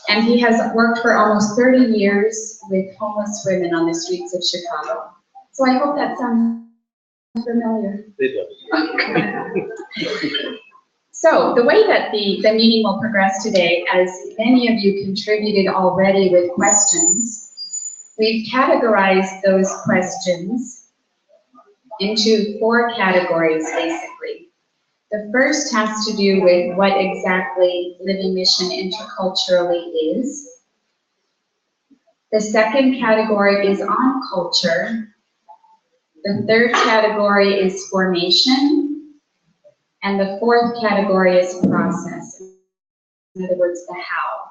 And he has worked for almost 30 years with homeless women on the streets of Chicago. So I hope that sounds familiar. So the way that the meeting will progress today, as many of you contributed already with questions, we've categorized those questions into 4 categories, basically. The first has to do with what exactly Living Mission Interculturally is. The second category is on culture. The third category is formation. And the fourth category is process. In other words, the how.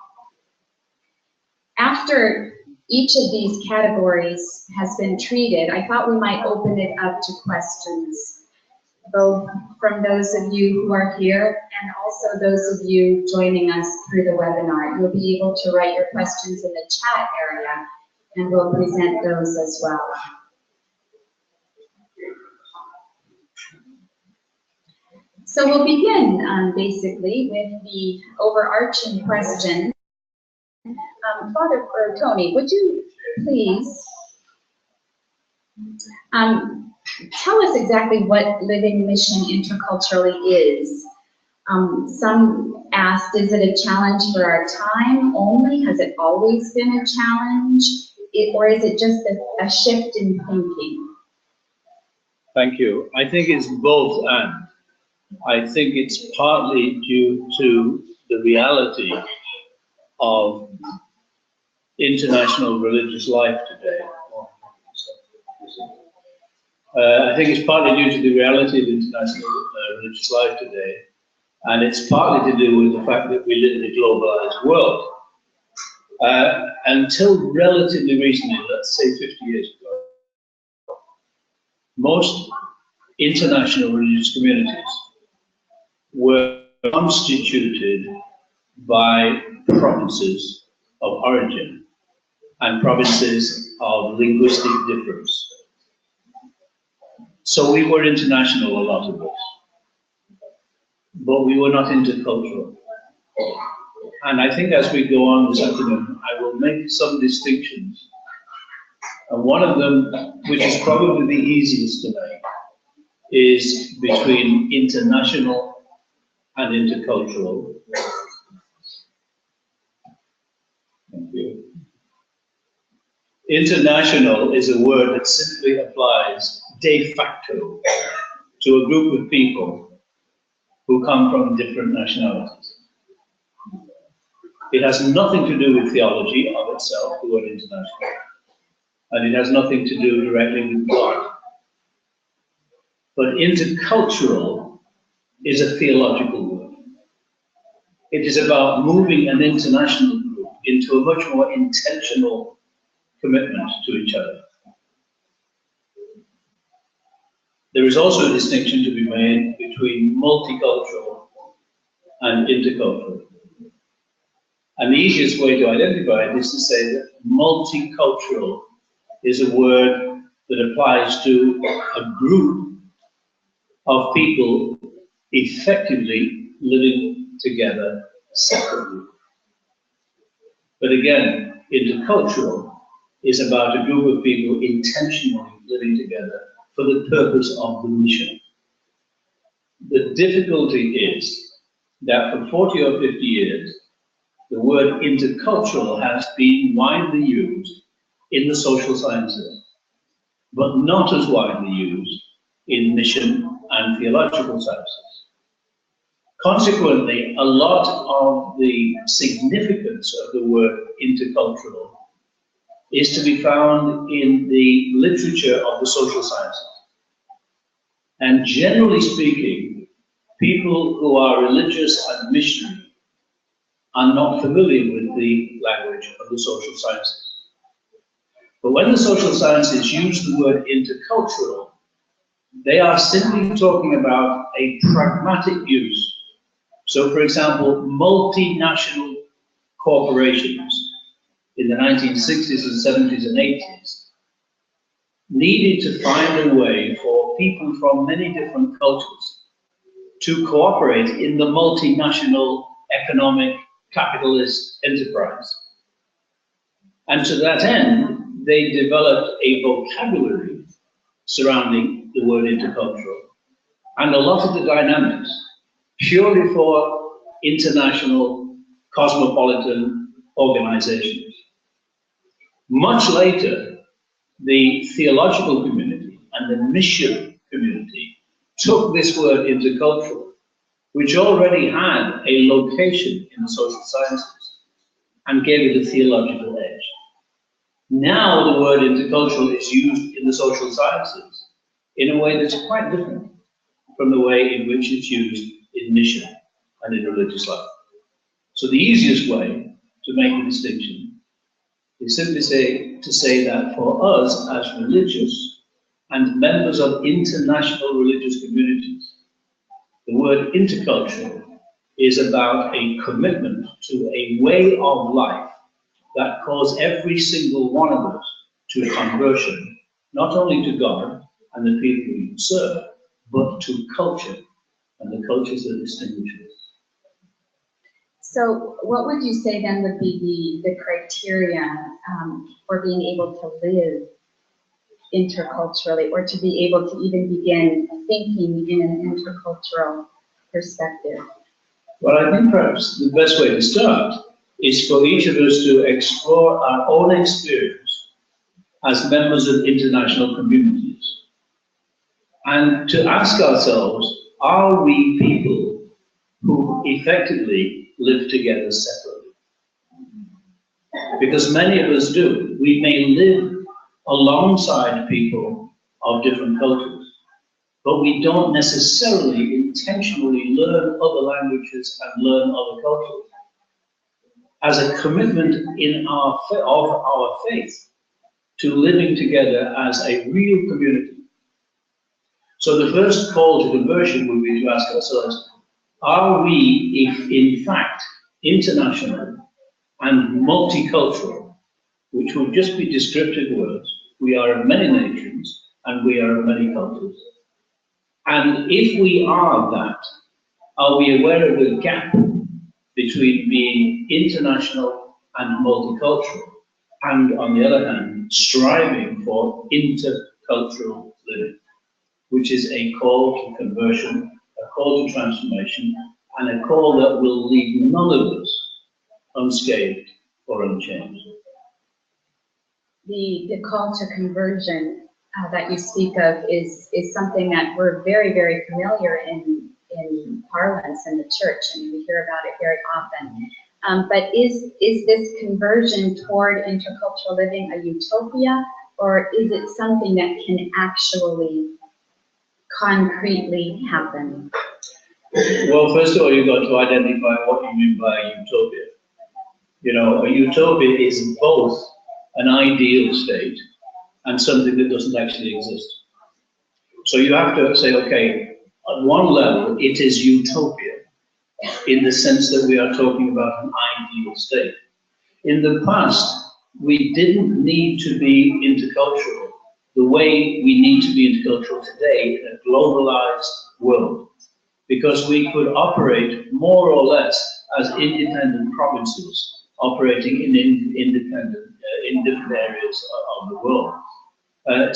After each of these categories has been treated, I thought we might open it up to questions, both from those of you who are here and also those of you joining us through the webinar. You'll be able to write your questions in the chat area, and we'll present those as well. So we'll begin basically with the overarching question. Father Tony, would you please tell us exactly what Living Mission Interculturally is? Some asked, is it a challenge for our time only? Has it always been a challenge? Or is it just a shift in thinking? Thank you. I think it's both and. I think it's partly due to the reality of international religious life today. I think it's partly due to the reality of international religious life today, and it's partly to do with the fact that we live in a globalized world. Until relatively recently, let's say 50 years ago, most international religious communities were constituted by provinces of origin and provinces of linguistic difference. So we were international, a lot of us, but we were not intercultural. And I think as we go on this afternoon, I will make some distinctions. And one of them, which is probably the easiest to make, is between international and intercultural. Thank you. International is a word that simply applies de facto to a group of people who come from different nationalities. It has nothing to do with theology of itself, the word international, and it has nothing to do directly with God. But intercultural is a theological word. It is about moving an international group into a much more intentional commitment to each other. There is also a distinction to be made between multicultural and intercultural. And the easiest way to identify it is to say that multicultural is a word that applies to a group of people effectively living together separately. But again, intercultural is about a group of people intentionally living together for the purpose of the mission. The difficulty is that for 40 or 50 years, the word intercultural has been widely used in the social sciences, but not as widely used in mission and theological sciences. Consequently, a lot of the significance of the word intercultural is to be found in the literature of the social sciences. And generally speaking, people who are religious and missionary are not familiar with the language of the social sciences. But when the social sciences use the word intercultural, they are simply talking about a pragmatic use. So, for example, multinational corporations in the 1960s and 70s and 80s needed to find a way for people from many different cultures to cooperate in the multinational economic, capitalist enterprise. And to that end, they developed a vocabulary surrounding the word intercultural and a lot of the dynamics purely for international cosmopolitan organizations. Much later, the theological community and the mission community took this word intercultural, which already had a location in the social sciences, and gave it a theological edge. Now the word intercultural is used in the social sciences in a way that's quite different from the way in which it's used in mission and in religious life. So the easiest way to make the distinction is simply to say that for us as religious and members of international religious communities, the word intercultural is about a commitment to a way of life that calls every single one of us to conversion, not only to God and the people we serve, but to culture and the cultures that distinguish us. So what would you say then would be the criteria for being able to live interculturally, or to be able to even begin thinking in an intercultural perspective? Well, I think perhaps the best way to start is for each of us to explore our own experience as members of international communities and to ask ourselves, are we people who effectively live together separately? Because many of us do. We may live alongside people of different cultures, but we don't necessarily intentionally learn other languages and learn other cultures as a commitment in of our faith to living together as a real community. So the first call to conversion would be to ask ourselves, are we, if in fact, international and multicultural, which would just be descriptive words? We are of many nations and we are of many cultures. And if we are that, are we aware of the gap between being international and multicultural, and on the other hand, striving for intercultural living, which is a call to conversion, a call to transformation, and a call that will leave none of us unscathed or unchanged. The call to conversion that you speak of is something that we're very, very familiar in parlance in the church, and we hear about it very often. But is this conversion toward intercultural living a utopia, or is it something that can actually concretely happen? Well, first of all, you've got to identify what you mean by utopia. You know, a utopia is both an ideal state and something that doesn't actually exist. So you have to say, okay, at one level, it is utopia in the sense that we are talking about an ideal state. In the past, we didn't need to be intercultural the way we need to be intercultural today in a globalized world, because we could operate more or less as independent provinces operating in different areas of the world.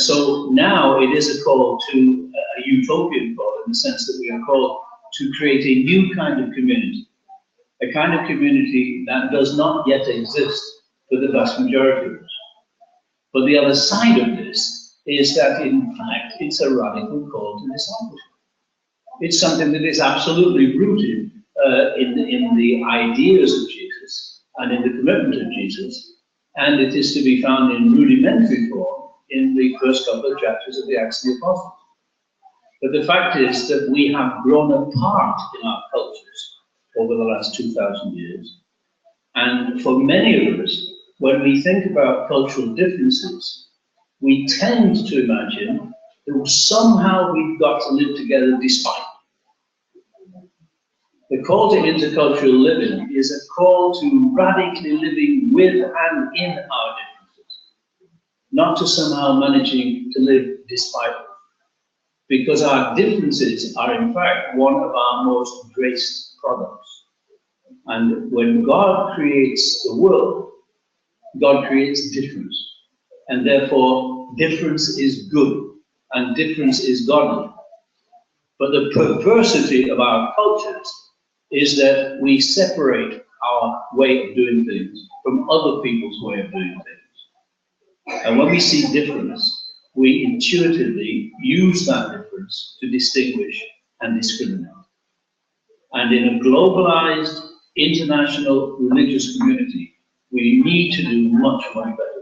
So now it is a call to a utopian call, in the sense that we are called to create a new kind of community, a kind of community that does not yet exist for the vast majority of us. But the other side of this is that, in fact, it's a radical call to discipleship. It's something that is absolutely rooted in the ideas of Jesus and in the commitment of Jesus, and it is to be found in rudimentary form in the first couple of chapters of the Acts of the Apostles. But the fact is that we have grown apart in our cultures over the last 2,000 years. And for many of us, when we think about cultural differences, we tend to imagine that somehow we've got to live together despite. The call to intercultural living is a call to radically living with and in our differences, not to somehow managing to live despite them. Because our differences are in fact one of our most graced products. And when God creates the world, God creates difference. And therefore, difference is good, and difference is godly. But the perversity of our cultures is that we separate our way of doing things from other people's way of doing things. And when we see difference, we intuitively use that difference to distinguish and discriminate. And in a globalized, international religious community, we need to do much, much better.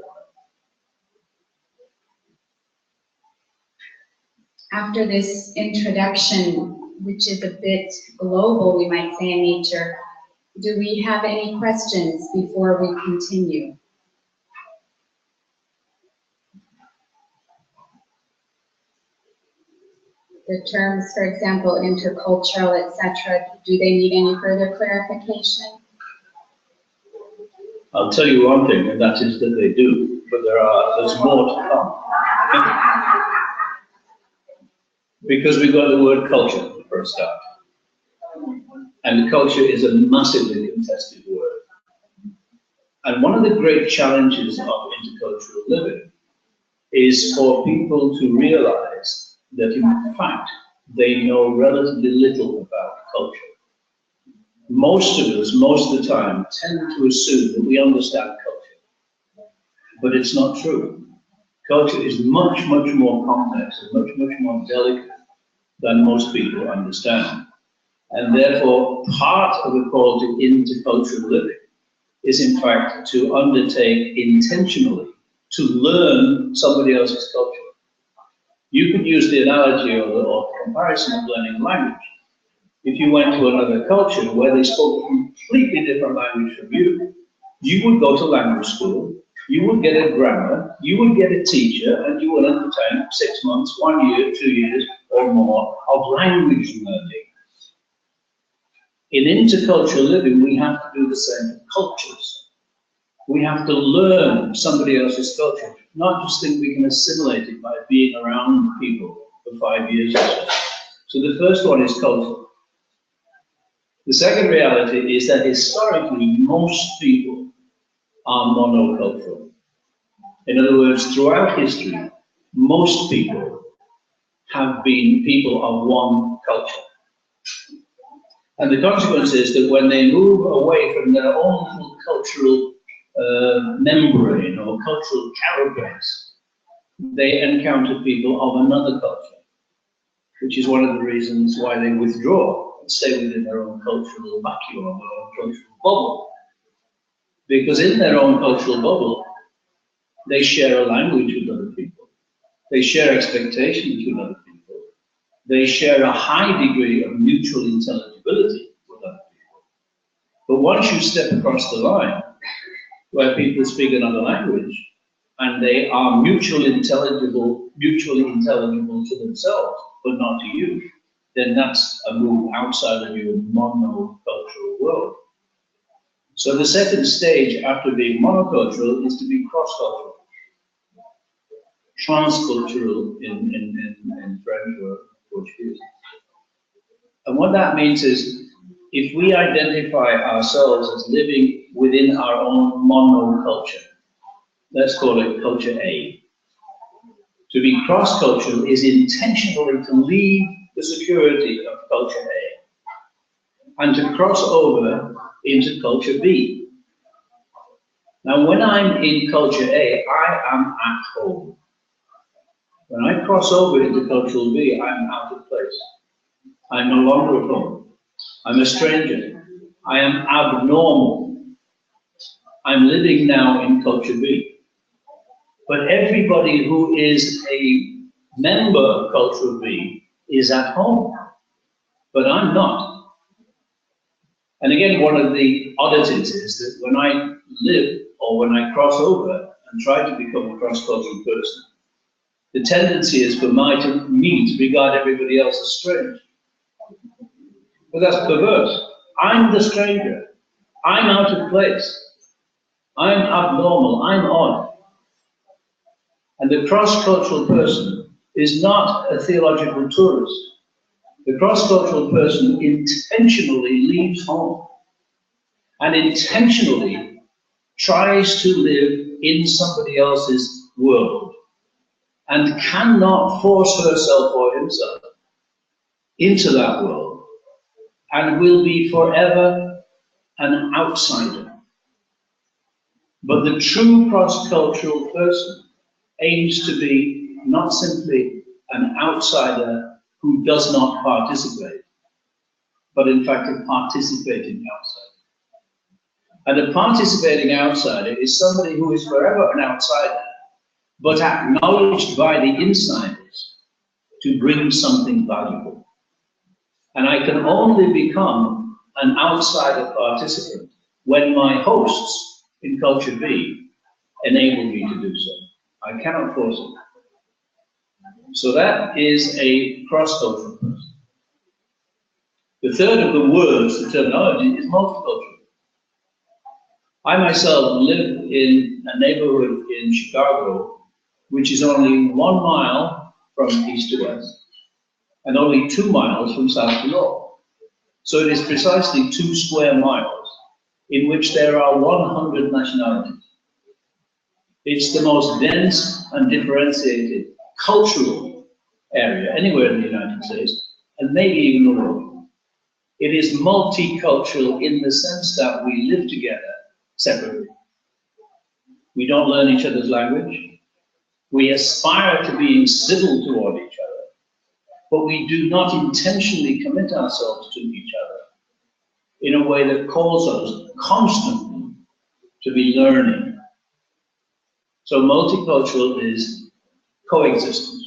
After this introduction, which is a bit global, we might say in nature, do we have any questions before we continue? The terms, for example, intercultural, etc., do they need any further clarification? I'll tell you one thing, and that is that they do, but there's more to come. Because we've got the word culture for a start. And culture is a massively contested word. And one of the great challenges of intercultural living is for people to realize that in fact they know relatively little about culture. Most of us, most of the time, tend to assume that we understand culture. But it's not true. Culture is much, much more complex and much, much more delicate than most people understand. And therefore, part of the call to intercultural living is in fact to undertake intentionally to learn somebody else's culture. You could use the analogy or the comparison of learning language. If you went to another culture where they spoke a completely different language from you, you would go to language school, you would get a grammar, you would get a teacher, and you would undertake 6 months, 1 year, 2 years, or more of language learning. In intercultural living, we have to do the same for cultures. We have to learn somebody else's culture, not just think we can assimilate it by being around people for 5 years or so. So the first one is culture. The second reality is that historically, most people are monocultural. In other words, throughout history, most people have been people of one culture. And the consequence is that when they move away from their own little cultural membrane or cultural carapace, they encounter people of another culture, which is one of the reasons why they withdraw and stay within their own cultural vacuum or their own cultural bubble. Because in their own cultural bubble, they share a language with other people. They share expectations with other people. They share a high degree of mutual intelligibility with other people. But once you step across the line, where people speak another language, and they are mutually intelligible to themselves, but not to you, then that's a move outside of your monocultural world. So the second stage after being monocultural is to be cross-cultural, transcultural in French or Portuguese. And what that means is, if we identify ourselves as living within our own monoculture, let's call it culture A. To be cross-cultural is intentionally to leave the security of culture A and to cross over into culture B. Now, when I'm in culture A, I am at home. When I cross over into cultural B, I'm out of place. I'm no longer at home. I'm a stranger. I am abnormal. I'm living now in culture B. But everybody who is a member of culture B is at home. But I'm not. And again, one of the oddities is that when I live or when I cross over and try to become a cross-cultural person, the tendency is for me to regard everybody else as strange. But that's perverse. I'm the stranger. I'm out of place. I'm abnormal. I'm odd. And the cross-cultural person is not a theological tourist. The cross-cultural person intentionally leaves home and intentionally tries to live in somebody else's world and cannot force herself or himself into that world and will be forever an outsider. But the true cross-cultural person aims to be not simply an outsider who does not participate, but in fact a participating outsider. And a participating outsider is somebody who is forever an outsider, but acknowledged by the insiders to bring something valuable. And I can only become an outsider participant when my hosts in Culture B enable me to do so. I cannot force it. So that is a cross-cultural person. The third of the words, the terminology, is multicultural. I myself live in a neighborhood in Chicago, which is only 1 mile from east to west, and only 2 miles from south to north. So it is precisely 2 square miles in which there are 100 nationalities. It's the most dense and differentiated cultural area anywhere in the United States, and maybe even the world. It is multicultural in the sense that we live together separately. We don't learn each other's language. We aspire to being civil toward each other, but we do not intentionally commit ourselves to each other in a way that calls us constantly to be learning. So multicultural is coexistence.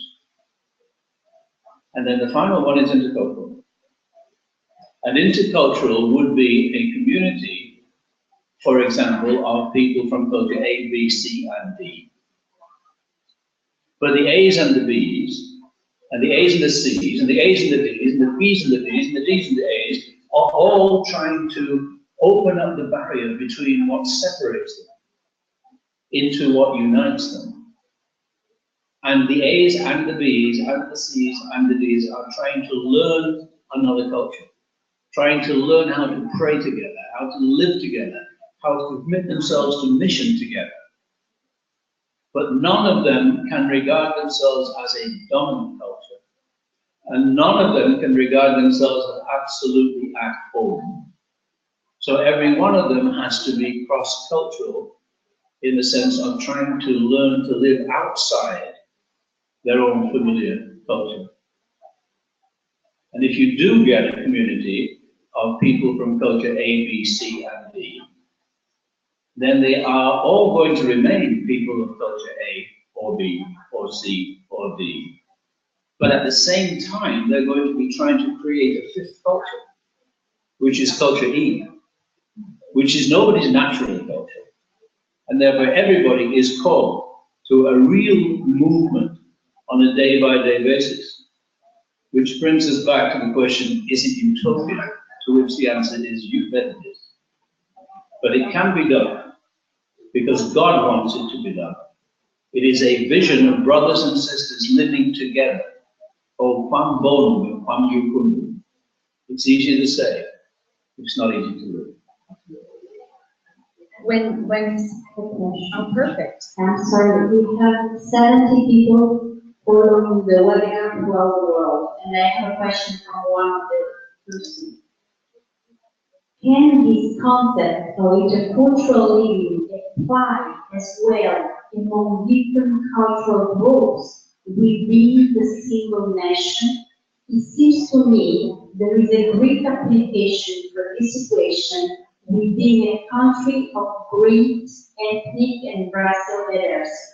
And then the final one is intercultural. And intercultural would be a community, for example, of people from culture A, B, C, and D. But the A's and the B's, and the A's and the C's, and the A's and the D's, and the B's and the D's, and the D's and the A's are all trying to open up the barrier between what separates them into what unites them. And the A's and the B's and the C's and the D's are trying to learn another culture, trying to learn how to pray together, how to live together, how to commit themselves to mission together. But none of them can regard themselves as a dominant culture, and none of them can regard themselves as absolutely at home. So every one of them has to be cross-cultural in the sense of trying to learn to live outside their own familiar culture. And if you do get a community of people from culture A, B, C, and D, then they are all going to remain people of culture A, or B, or C, or D. But at the same time, they're going to be trying to create a fifth culture, which is culture E, which is nobody's natural culture. And therefore, everybody is called to a real movement on a day-by-day basis, which brings us back to the question, is it utopia? To which the answer is, you bet it is. But it can be done, because God wants it to be done. It is a vision of brothers and sisters living together. Oh, quam bonum, quam jucundum. It's easy to say, it's not easy to live. Oh, perfect. I'm sorry, we have 70 people following the webinar throughout the world, and I have a question from one of the persons. Can this concept of intercultural living apply as well among different cultural groups within the single nation? It seems to me there is a great application for this situation within a country of great ethnic and racial diversity.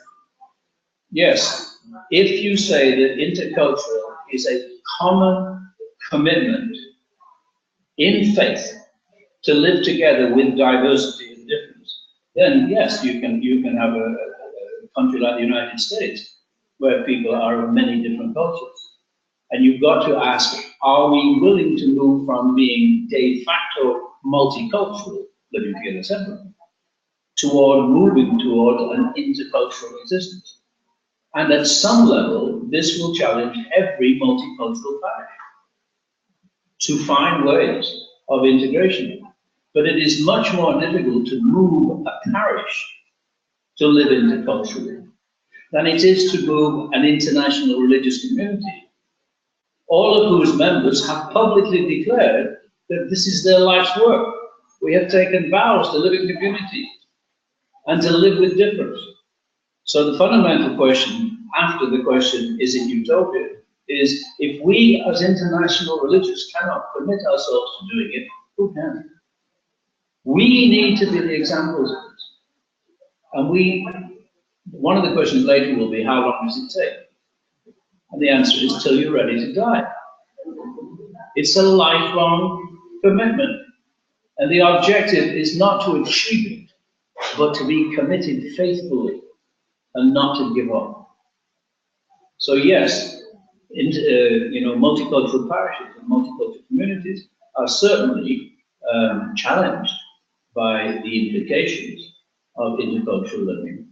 Yes, if you say that intercultural is a common commitment in faith to live together with diversity and difference, then yes, you can have a country like the United States where people are of many different cultures. And you've got to ask, are we willing to move from being de facto multicultural, living together separately, toward moving toward an intercultural existence? And at some level, this will challenge every multicultural parish to find ways of integration. But it is much more difficult to move a parish to live interculturally than it is to move an international religious community, all of whose members have publicly declared that this is their life's work. We have taken vows to live in community and to live with difference. So the fundamental question after the question, is it utopia, is if we as international religions cannot commit ourselves to doing it, who can? We need to be the examples of this. And one of the questions later will be, how long does it take? And the answer is, till you're ready to die. It's a lifelong commitment. And the objective is not to achieve it, but to be committed faithfully and not to give up. So yes, multicultural parishes and multicultural communities are certainly challenged by the implications of intercultural living,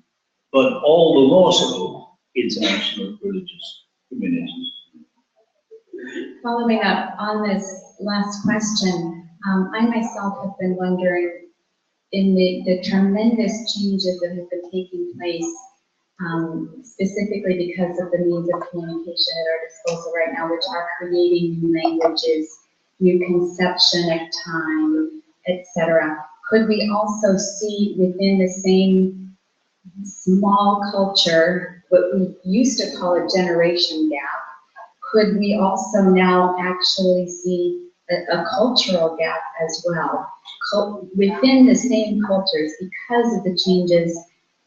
but all the more so international religious communities. Following up on this last question, I myself have been wondering, in the tremendous changes that have been taking place, specifically because of the means of communication at our disposal right now, which are creating new languages, new conception of time, etc. Could we also see within the same small culture, what we used to call a generation gap, could we also now actually see a cultural gap as well? Within the same cultures, because of the changes,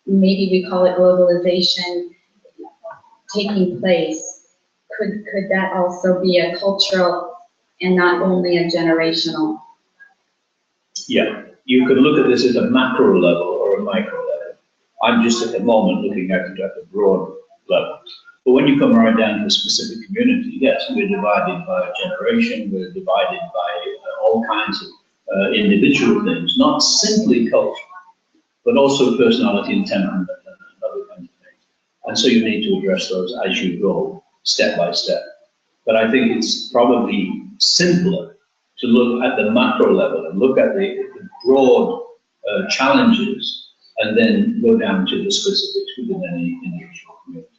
maybe we call it globalization, taking place, could that also be a cultural and not only a generational? Yeah, you can look at this at a macro level or a micro level. I'm just at the moment looking at it at the broad level. But when you come right down to a specific community, yes, we're divided by a generation, we're divided by all kinds of individual things, not simply culture, but also personality and temperament and other kinds of things. And so you need to address those as you go, step by step. But I think it's probably simpler to look at the macro level and look at the broad challenges and then go down to the specifics within any individual community.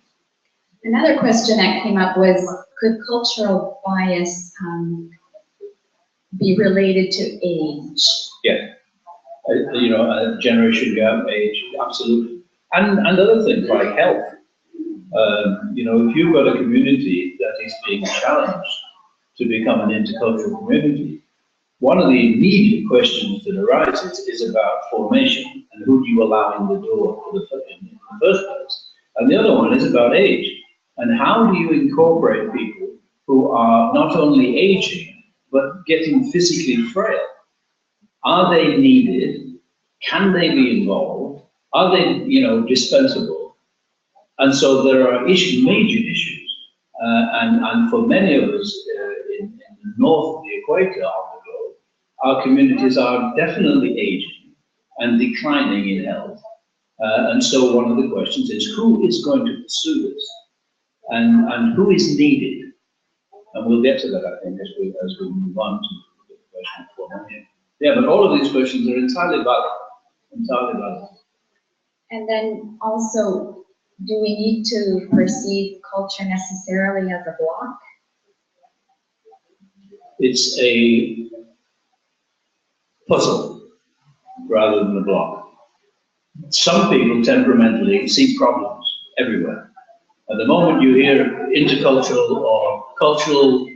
Another question that came up was, could cultural bias be related to age? Yeah, a generation gap, age, absolutely. And other things like health. If you've got a community that is being challenged to become an intercultural community, one of the immediate questions that arises is about formation and who do you allow in the door in the first place. And the other one is about age. And how do you incorporate people who are not only aging, but getting physically frail? Are they needed? Can they be involved? Are they, dispensable? And so there are major issues. And for many of us in the north of the equator of the globe, our communities are definitely aging and declining in health. And so one of the questions is, who is going to pursue this? And who is needed? And we'll get to that, I think, as we move on to the question of formation. Yeah, but all of these questions are entirely valid. And then also, do we need to perceive culture necessarily as a block? It's a puzzle rather than a block. Some people temperamentally see problems everywhere. At the moment you hear intercultural or cultural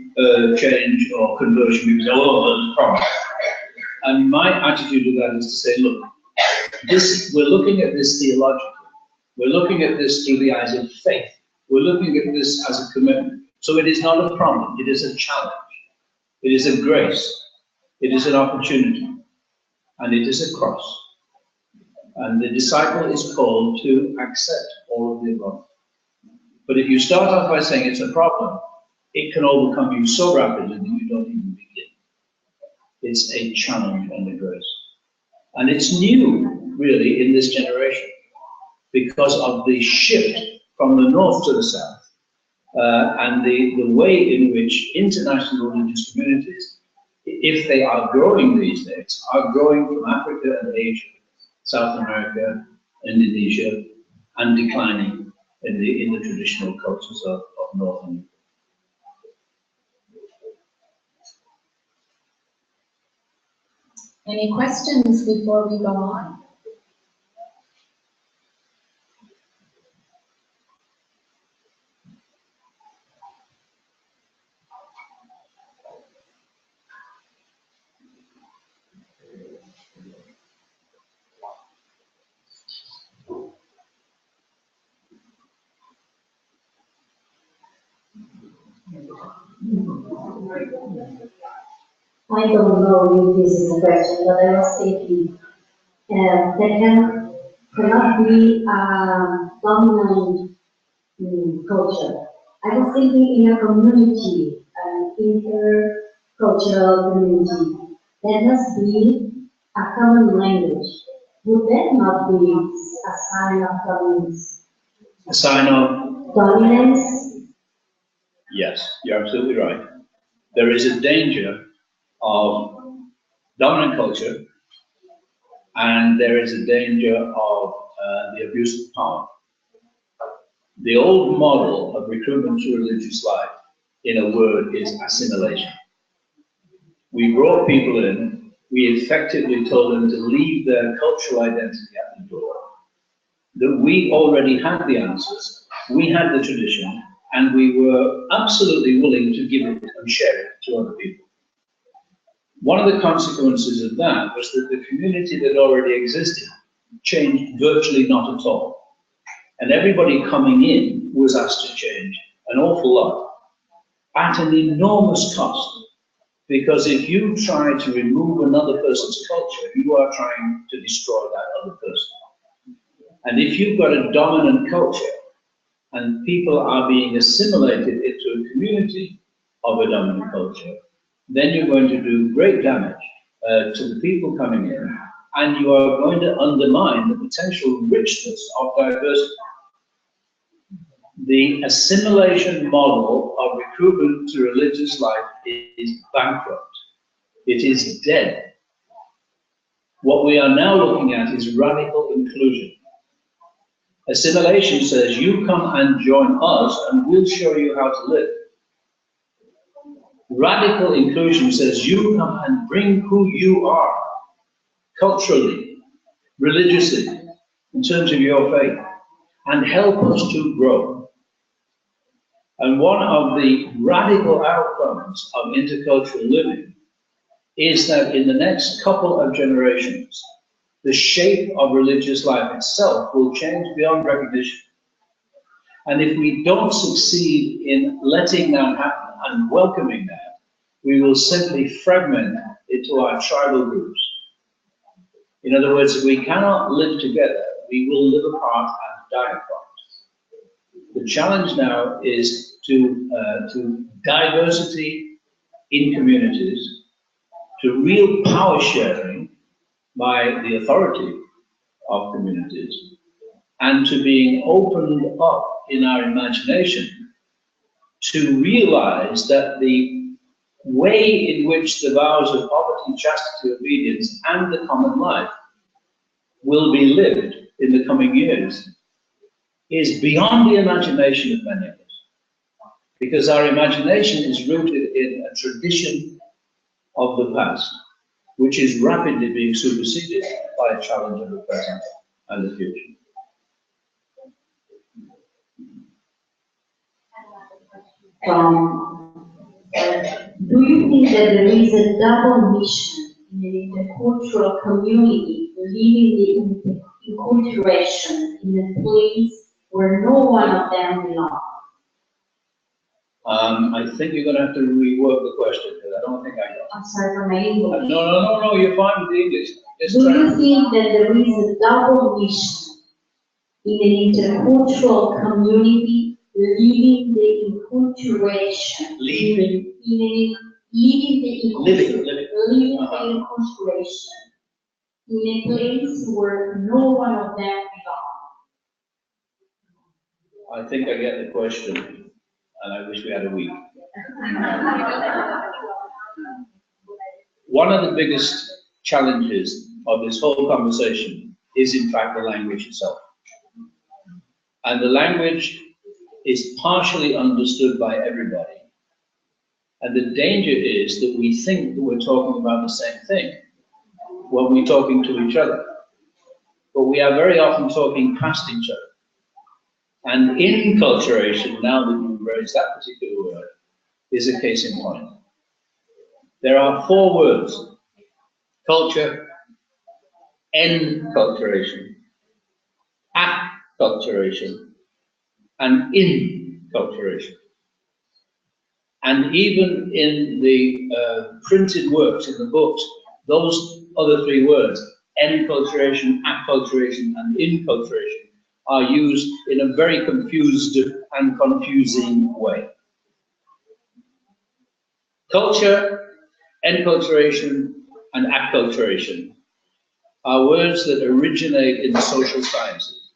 change or conversion, you say, oh, there's a problem. And my attitude to that is to say, look, we're looking at this theologically. We're looking at this through the eyes of faith. We're looking at this as a commitment. So it is not a problem, it is a challenge. It is a grace. It is an opportunity. And it is a cross. And the disciple is called to accept all of the above. But if you start off by saying it's a problem, it can overcome you so rapidly that you don't even begin. It's a challenge and a grace. And it's new, really, in this generation because of the shift from the north to the south and the way in which international religious communities if they are growing these days, are growing from Africa and Asia, South America, Indonesia, and declining in the traditional cultures of Northern Europe. Any questions before we go on? I don't know if this is a question, but I was thinking there cannot be a dominant culture. I was thinking in a community, an intercultural community, there must be a common language. Would that not be a sign of dominance? A sign of? Dominance? Yes, you're absolutely right. There is a danger of dominant culture, and there is a danger of the abuse of power. The old model of recruitment to religious life, in a word, is assimilation. We brought people in, we effectively told them to leave their cultural identity at the door, that we already had the answers, we had the tradition, and we were absolutely willing to give it and share it to other people. One of the consequences of that was that the community that already existed changed virtually not at all. And everybody coming in was asked to change an awful lot at an enormous cost. Because if you try to remove another person's culture, you are trying to destroy that other person. And if you've got a dominant culture and people are being assimilated into a community of a dominant culture, then you're going to do great damage to the people coming in, and you are going to undermine the potential richness of diversity. The assimilation model of recruitment to religious life is bankrupt. It is dead. What we are now looking at is radical inclusion. Assimilation says, you come and join us and we'll show you how to live. Radical inclusion says, you come and bring who you are, culturally, religiously, in terms of your faith, and help us to grow. And one of the radical outcomes of intercultural living is that in the next couple of generations, the shape of religious life itself will change beyond recognition. And if we don't succeed in letting that happen and welcoming that, we will simply fragment into our tribal groups. In other words, we cannot live together, we will live apart and die apart. The challenge now is to diversity in communities, to real power sharing by the authority of communities, and to being opened up in our imagination to realize that the way in which the vows of poverty, chastity, obedience, and the common life will be lived in the coming years is beyond the imagination of many of us. Because our imagination is rooted in a tradition of the past, which is rapidly being superseded by a challenge of the present and the future. Do you think that there is a double mission in an intercultural community, living the enculturation in a place where no one of them belongs? I think you're going to have to rework the question, because I don't think I got it. I'm sorry for my English. No, you're fine with the English. Do you think that there is a double mission in an intercultural community, living the enculturation? Living the enculturation in a place where no one of them belongs? I think I get the question. And I wish we had a week. one of the biggest challenges of this whole conversation is in fact the language itself. And the language is partially understood by everybody. And the danger is that we think that we're talking about the same thing when we're talking to each other. But we are very often talking past each other. And inculturation, now that you've raised that particular word, is a case in point. There are 4 words: culture, enculturation, acculturation, and inculturation. And even in the printed works, in the books, those other 3 words, enculturation, acculturation, and inculturation, are used in a very confused and confusing way. Culture, enculturation, and acculturation are words that originate in the social sciences.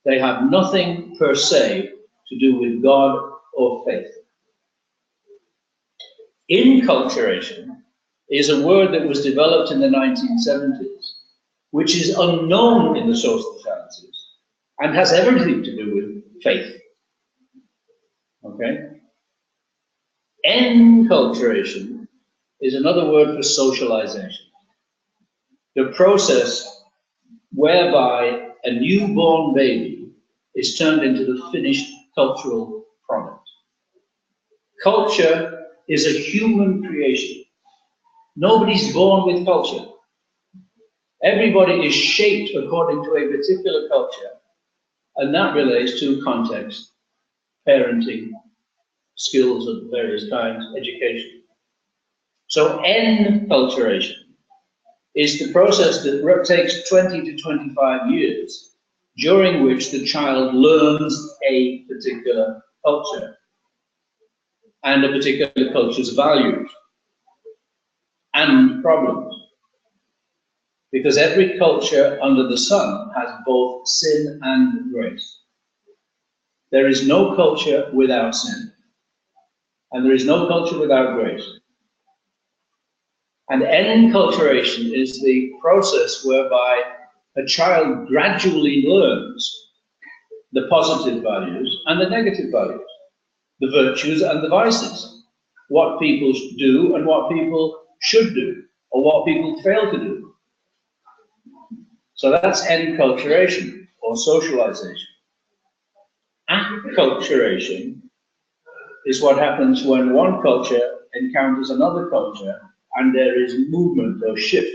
They have nothing per se to do with God or faith. Inculturation is a word that was developed in the 1970s, which is unknown in the social sciences and has everything to do with faith. Okay? Enculturation is another word for socialization. The process whereby a newborn baby is turned into the finished cultural product. Culture is a human creation. Nobody's born with culture. Everybody is shaped according to a particular culture, and that relates to context, parenting, skills of various kinds, education. So enculturation is the process that takes 20 to 25 years, during which the child learns a particular culture and a particular culture's values and problems. Because every culture under the sun has both sin and grace. There is no culture without sin, and there is no culture without grace. And enculturation is the process whereby a child gradually learns the positive values and the negative values, the virtues and the vices, what people do and what people should do, or what people fail to do. So that's enculturation, or socialization. Acculturation is what happens when one culture encounters another culture and there is movement or shift.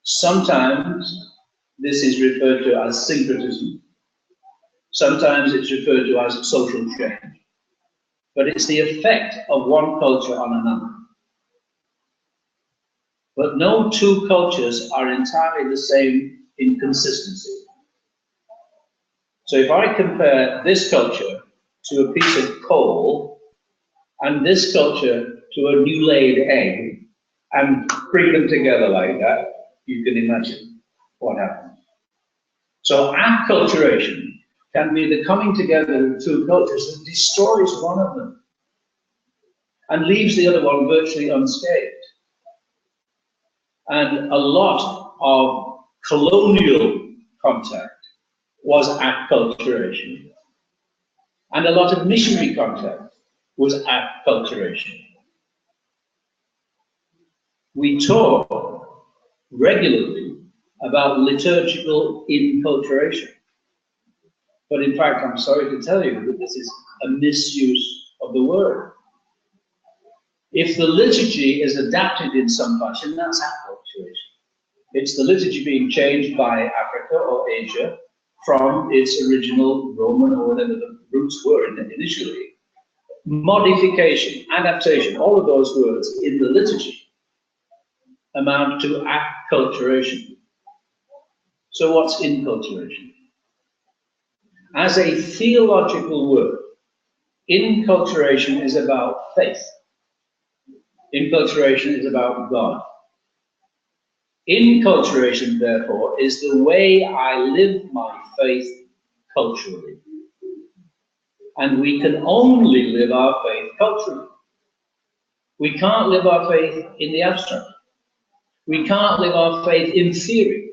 Sometimes this is referred to as syncretism. Sometimes it's referred to as social change. But it's the effect of one culture on another. But no 2 cultures are entirely the same in consistency. So if I compare this culture to a piece of coal and this culture to a new laid egg and bring them together like that, you can imagine what happens. So acculturation can be the coming together of 2 cultures that destroys one of them and leaves the other one virtually unscathed. And a lot of colonial contact was acculturation. And a lot of missionary contact was acculturation. We talk regularly about liturgical inculturation. But in fact, I'm sorry to tell you that this is a misuse of the word. If the liturgy is adapted in some fashion, that's acculturation. It's the liturgy being changed by Africa or Asia from its original Roman or whatever the roots were initially. Modification, adaptation, all of those words in the liturgy amount to acculturation. So what's inculturation? As a theological word, inculturation is about faith. Inculturation is about God. Inculturation, therefore, is the way I live my faith culturally. And we can only live our faith culturally. We can't live our faith in the abstract. We can't live our faith in theory.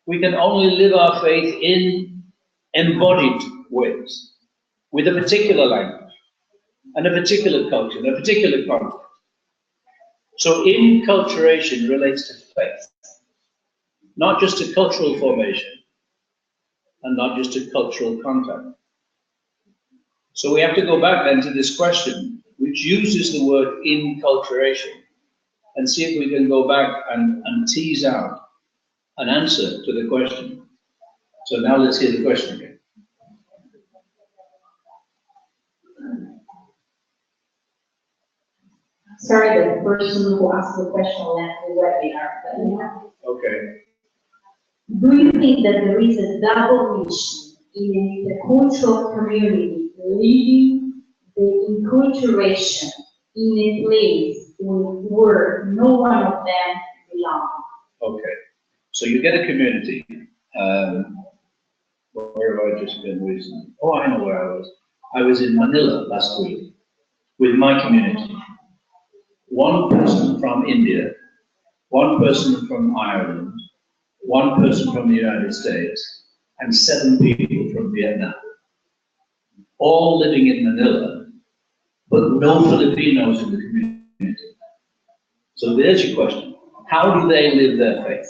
We can only live our faith in embodied ways, with a particular language, and a particular culture, and a particular context. So inculturation relates to faith, not just to cultural formation, and not just to cultural contact. So we have to go back then to this question, which uses the word inculturation, and see if we can go back and tease out an answer to the question. So now let's hear the question again. Sorry, the person who asked the question left the webinar, but yeah. Okay. Do you think that there is a double mission in the cultural community leading the enculturation in a place where no one of them belongs? Okay. So you get a community. Where have I just been recently? Oh, I know where I was. I was in Manila last week with my community. One person from India, one person from Ireland, one person from the United States, and 7 people from Vietnam. All living in Manila, but no Filipinos in the community. So there's your question. How do they live their faith?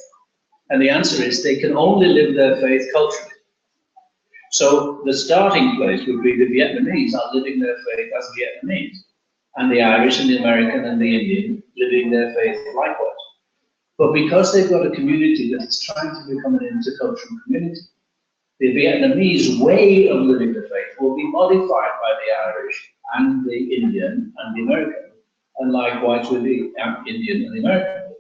And the answer is they can only live their faith culturally. So the starting place would be the Vietnamese are living their faith as Vietnamese, and the Irish and the American and the Indian living their faith likewise. But because they've got a community that is trying to become an intercultural community, the Vietnamese way of living the faith will be modified by the Irish and the Indian and the American, and likewise with the Indian and the American.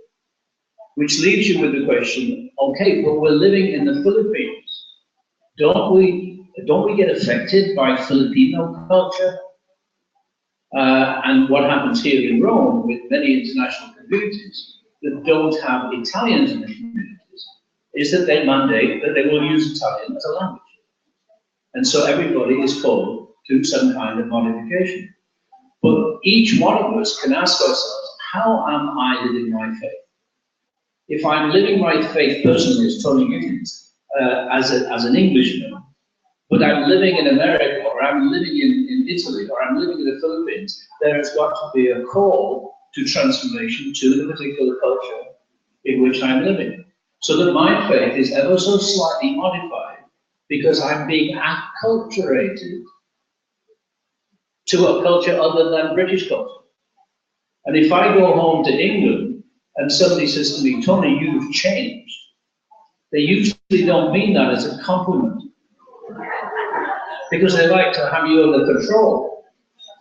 Which leaves you with the question, okay, but we're living in the Philippines. Don't we get affected by Filipino culture? And what happens here in Rome with many international communities that don't have Italians in the communities is that they mandate that they will use Italian as a language. And so everybody is called to some kind of modification. But each one of us can ask ourselves, how am I living my faith? If I'm living my faith personally as Tony Gittins, as an Englishman, but I'm living in America, or I'm living in Italy, or I'm living in the Philippines, there has got to be a call to transformation to the particular culture in which I'm living. So that my faith is ever so slightly modified, because I'm being acculturated to a culture other than British culture. And if I go home to England, and somebody says to me, Tony, you've changed, they usually don't mean that as a compliment, because they like to have you under control.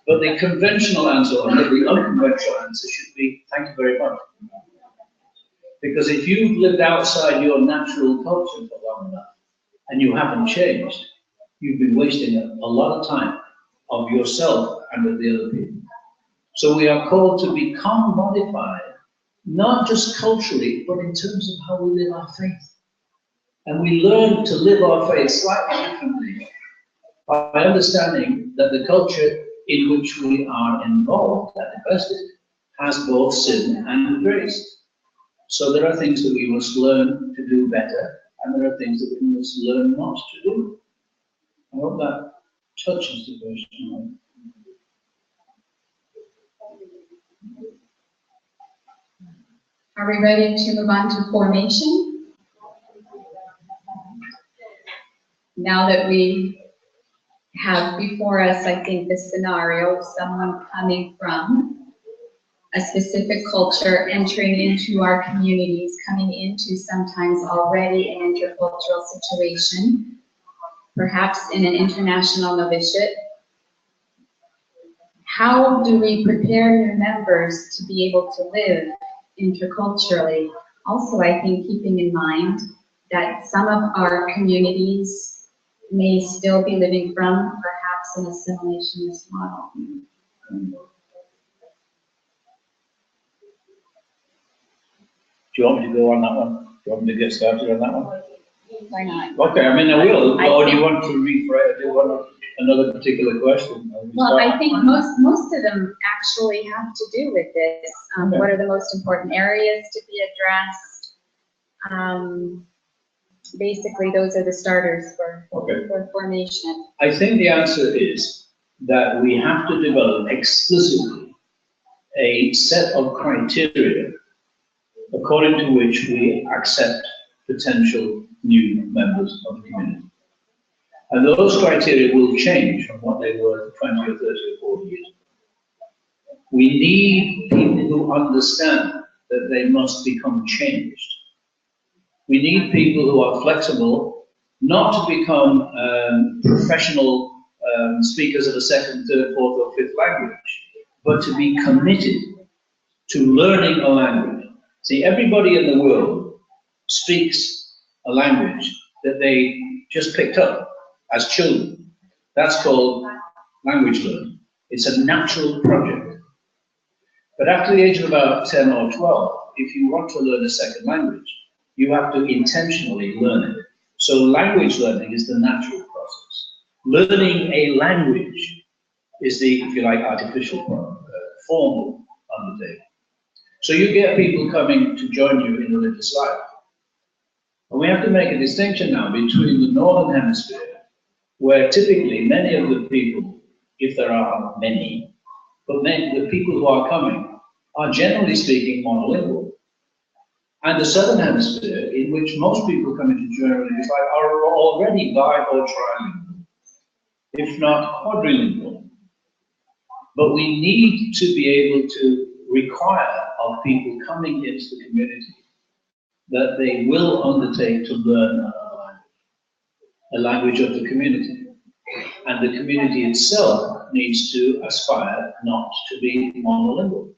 But the conventional answer, or the unconventional answer, should be, thank you very much. Because if you've lived outside your natural culture for long enough, and you haven't changed, you've been wasting a lot of time of yourself and of the other people. So we are called to become modified, not just culturally, but in terms of how we live our faith. And we learn to live our faith slightly differently by understanding that the culture in which we are involved and invested has both sin and grace. So there are things that we must learn to do better, and there are things that we must learn not to do. I hope that touches the question. Are we ready to move on to formation? Now that we have before us, I think, the scenario of someone coming from a specific culture, entering into our communities, coming into sometimes already an intercultural situation, perhaps in an international novitiate. How do we prepare new members to be able to live interculturally? Also, I think keeping in mind that some of our communities may still be living from perhaps an assimilationist model. Do you want me to go on that one? Do you want me to get started on that one? Why not? Okay, I mean, I will. Or do you want to rephrase? Do you want to another particular question. Well, I think most of them actually have to do with this. Okay. What are the most important areas to be addressed? Basically, those are the starters for formation. I think the answer is that we have to develop explicitly a set of criteria according to which we accept potential new members of the community. And those criteria will change from what they were 20 or 30 or 40 years ago. We need people who understand that they must become changed. We need people who are flexible, not to become professional speakers of a second, third, fourth, or fifth language, but to be committed to learning a language. See, everybody in the world speaks a language that they just picked up as children. That's called language learning. It's a natural project. But after the age of about 10 or 12, if you want to learn a second language, you have to intentionally learn it. So language learning is the natural process. Learning a language is the, if you like, artificial formal undertaking. So you get people coming to join you in religious life. And we have to make a distinction now between the Northern Hemisphere, where typically many of the people, if there are many, but many, the people who are coming are generally speaking monolingual. And the Southern Hemisphere, in which most people coming to join religious life are already bi or trilingual, if not quadrilingual. But we need to be able to require of people coming into the community that they will undertake to learn another language, a language of the community. And the community itself needs to aspire not to be monolingual,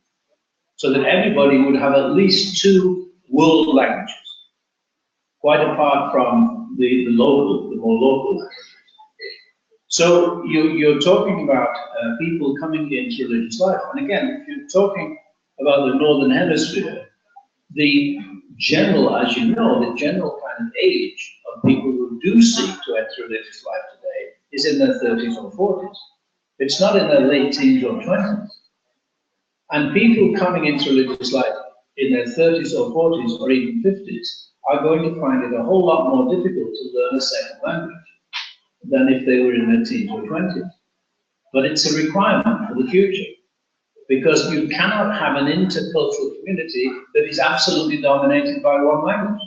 so that everybody would have at least 2 world languages, quite apart from the more local languages. So you're talking about people coming into religious life. And again, if you're talking about the Northern Hemisphere, the general, as you know, the general kind of age of people who do seek to enter religious life today is in their 30s or 40s. It's not in their late teens or 20s. And people coming into religious life in their 30s or 40s or even 50s are going to find it a whole lot more difficult to learn a second language than if they were in their teens or 20s. But it's a requirement for the future, because you cannot have an intercultural community that is absolutely dominated by one language.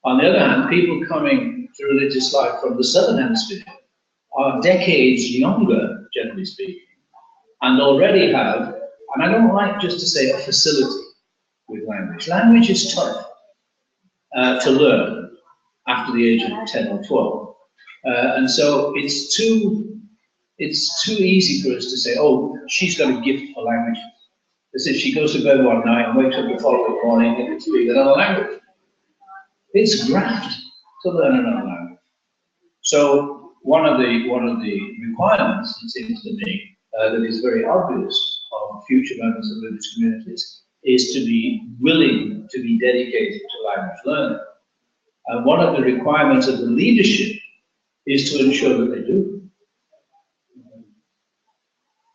On the other hand, people coming to religious life from the Southern Hemisphere are decades younger, generally speaking, and already have, and I don't like just to say a facility with language. Language is tough to learn after the age of 10 or 12. And so it's too easy for us to say, oh, she's got a gift for language. As if she goes to bed one night and wakes up the following morning and can speak another language. It's graft to learn another language. So one of the requirements, it seems to me, that is very obvious of future members of religious communities is to be willing to be dedicated to language learning. And one of the requirements of the leadership is to ensure that they do.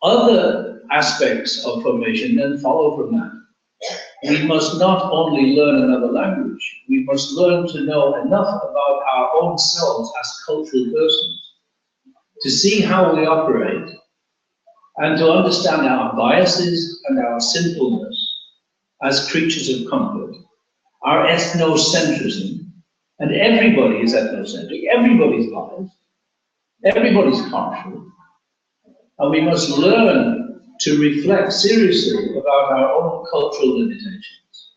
Other aspects of formation then follow from that. We must not only learn another language, we must learn to know enough about our own selves as cultural persons, to see how we operate, and to understand our biases and our sinfulness as creatures of comfort, our ethnocentrism, and everybody is ethnocentric, everybody's biased, everybody's partial, and we must learn to reflect seriously about our own cultural limitations.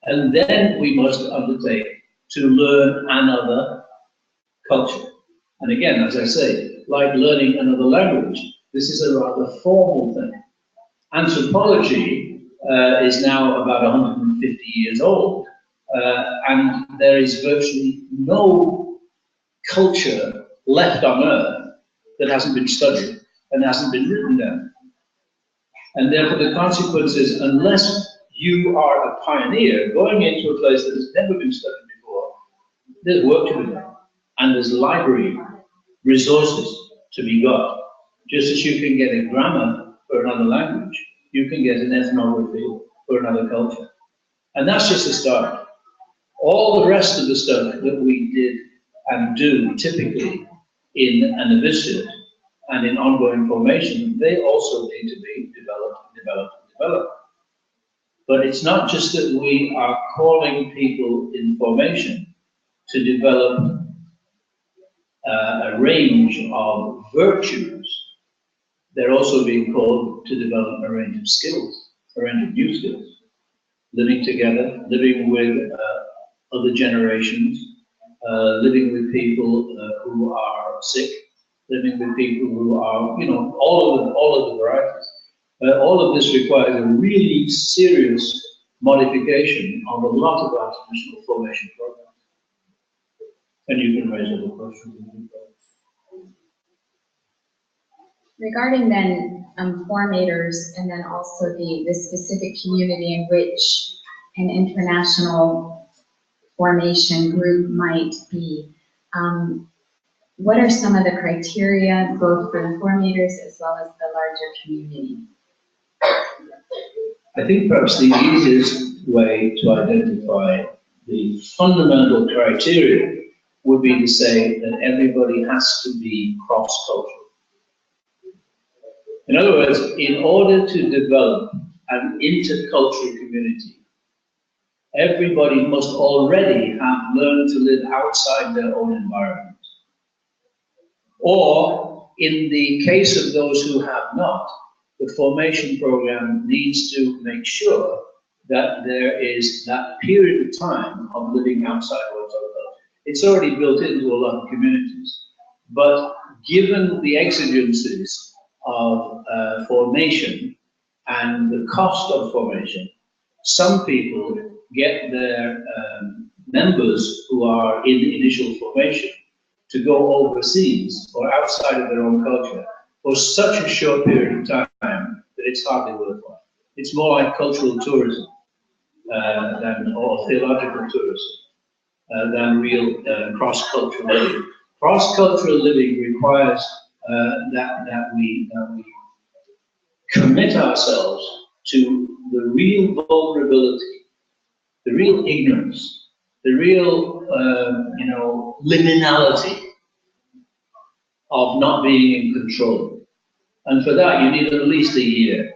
And then we must undertake to learn another culture. And again, as I say, like learning another language, this is a rather formal thing. Anthropology is now about 150 years old, and there is virtually no culture left on Earth that hasn't been studied and hasn't been written down. And therefore the consequence is, unless you are a pioneer going into a place that has never been studied before, there's work to be done. And there's library resources to be got. Just as you can get a grammar for another language, you can get an ethnography for another culture. And that's just the start. All the rest of the stuff that we did and do typically in an novitiate and in ongoing formation, they also need to be developed. But it's not just that we are calling people in formation to develop a range of virtues. They're also being called to develop a range of skills, a range of new skills. Living together, living with other generations, living with people who are sick, living with people who are, you know, all of the varieties. All of this requires a really serious modification of a lot of our traditional formation programs. And you can raise other questions. Regarding then formators and then also the specific community in which an international formation group might be, what are some of the criteria both for the formators as well as the larger community? I think perhaps the easiest way to identify the fundamental criteria would be to say that everybody has to be cross-cultural. In other words, in order to develop an intercultural community, everybody must already have learned to live outside their own environment. Or, in the case of those who have not, the formation program needs to make sure that there is that period of time of living outside one's own culture. It's already built into a lot of communities, but given the exigencies of formation and the cost of formation, some people get their members who are in initial formation to go overseas or outside of their own culture for such a short period of time that it's hardly worthwhile. It's more like cultural tourism or theological tourism than real cross-cultural living. Cross-cultural living requires that we commit ourselves to the real vulnerability, the real ignorance, the real liminality of not being in control. And for that, you need at least a year,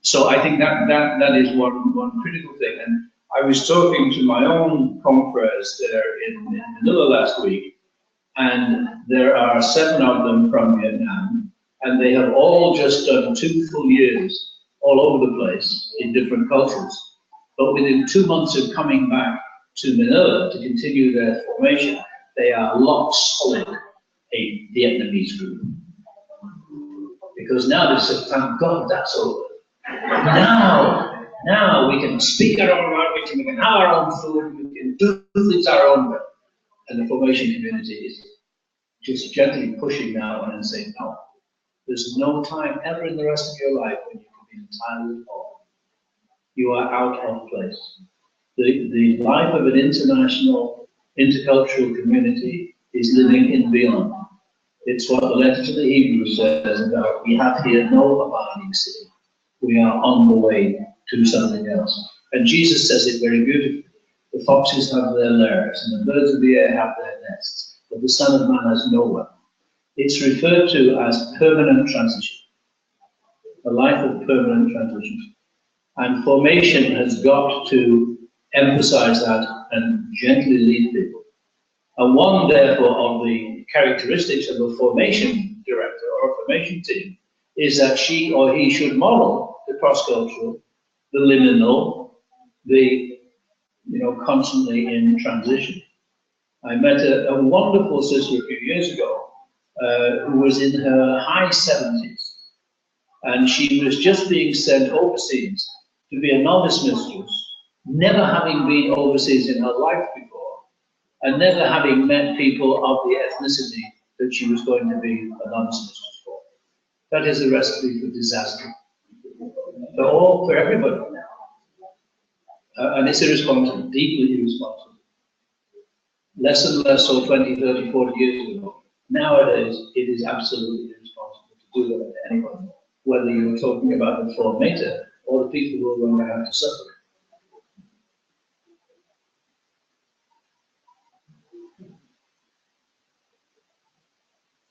So I think that is one critical thing. And I was talking to my own confreres there in Manila last week, and there are 7 of them from Vietnam, and they have all just done 2 full years all over the place in different cultures. But within 2 months of coming back to Manila to continue their formation, they are locked solid a Vietnamese group. Because now they said, thank God that's over. Now we can speak our own language, and we can have our own food, we can do things our own way. And the formation community is just gently pushing now and saying, no, there's no time ever in the rest of your life when you can be entirely at home. You are out of place. The life of an international, intercultural community is living in beyond. It's what the letter to the Hebrews says about, we have here no abiding city. We are on the way to something else. And Jesus says it very beautifully. The foxes have their lairs, and the birds of the air have their nests, but the Son of Man has nowhere. It's referred to as permanent transition, a life of permanent transition. And formation has got to emphasize that and gently lead people. And one, therefore, of the characteristics of a formation director or a formation team is that she or he should model the cross-cultural, the liminal, the constantly in transition. I met a wonderful sister a few years ago who was in her high 70s, and she was just being sent overseas to be a novice mistress, never having been overseas in her life before, and never having met people of the ethnicity that she was going to be a novice mistress for. That is a recipe for disaster. For everybody. And it's irresponsible, deeply irresponsible. less and less so 20, 30, 40 years ago. Nowadays, it is absolutely irresponsible to do that to anyone, whether you're talking about the formator or the people who are going to have to suffer.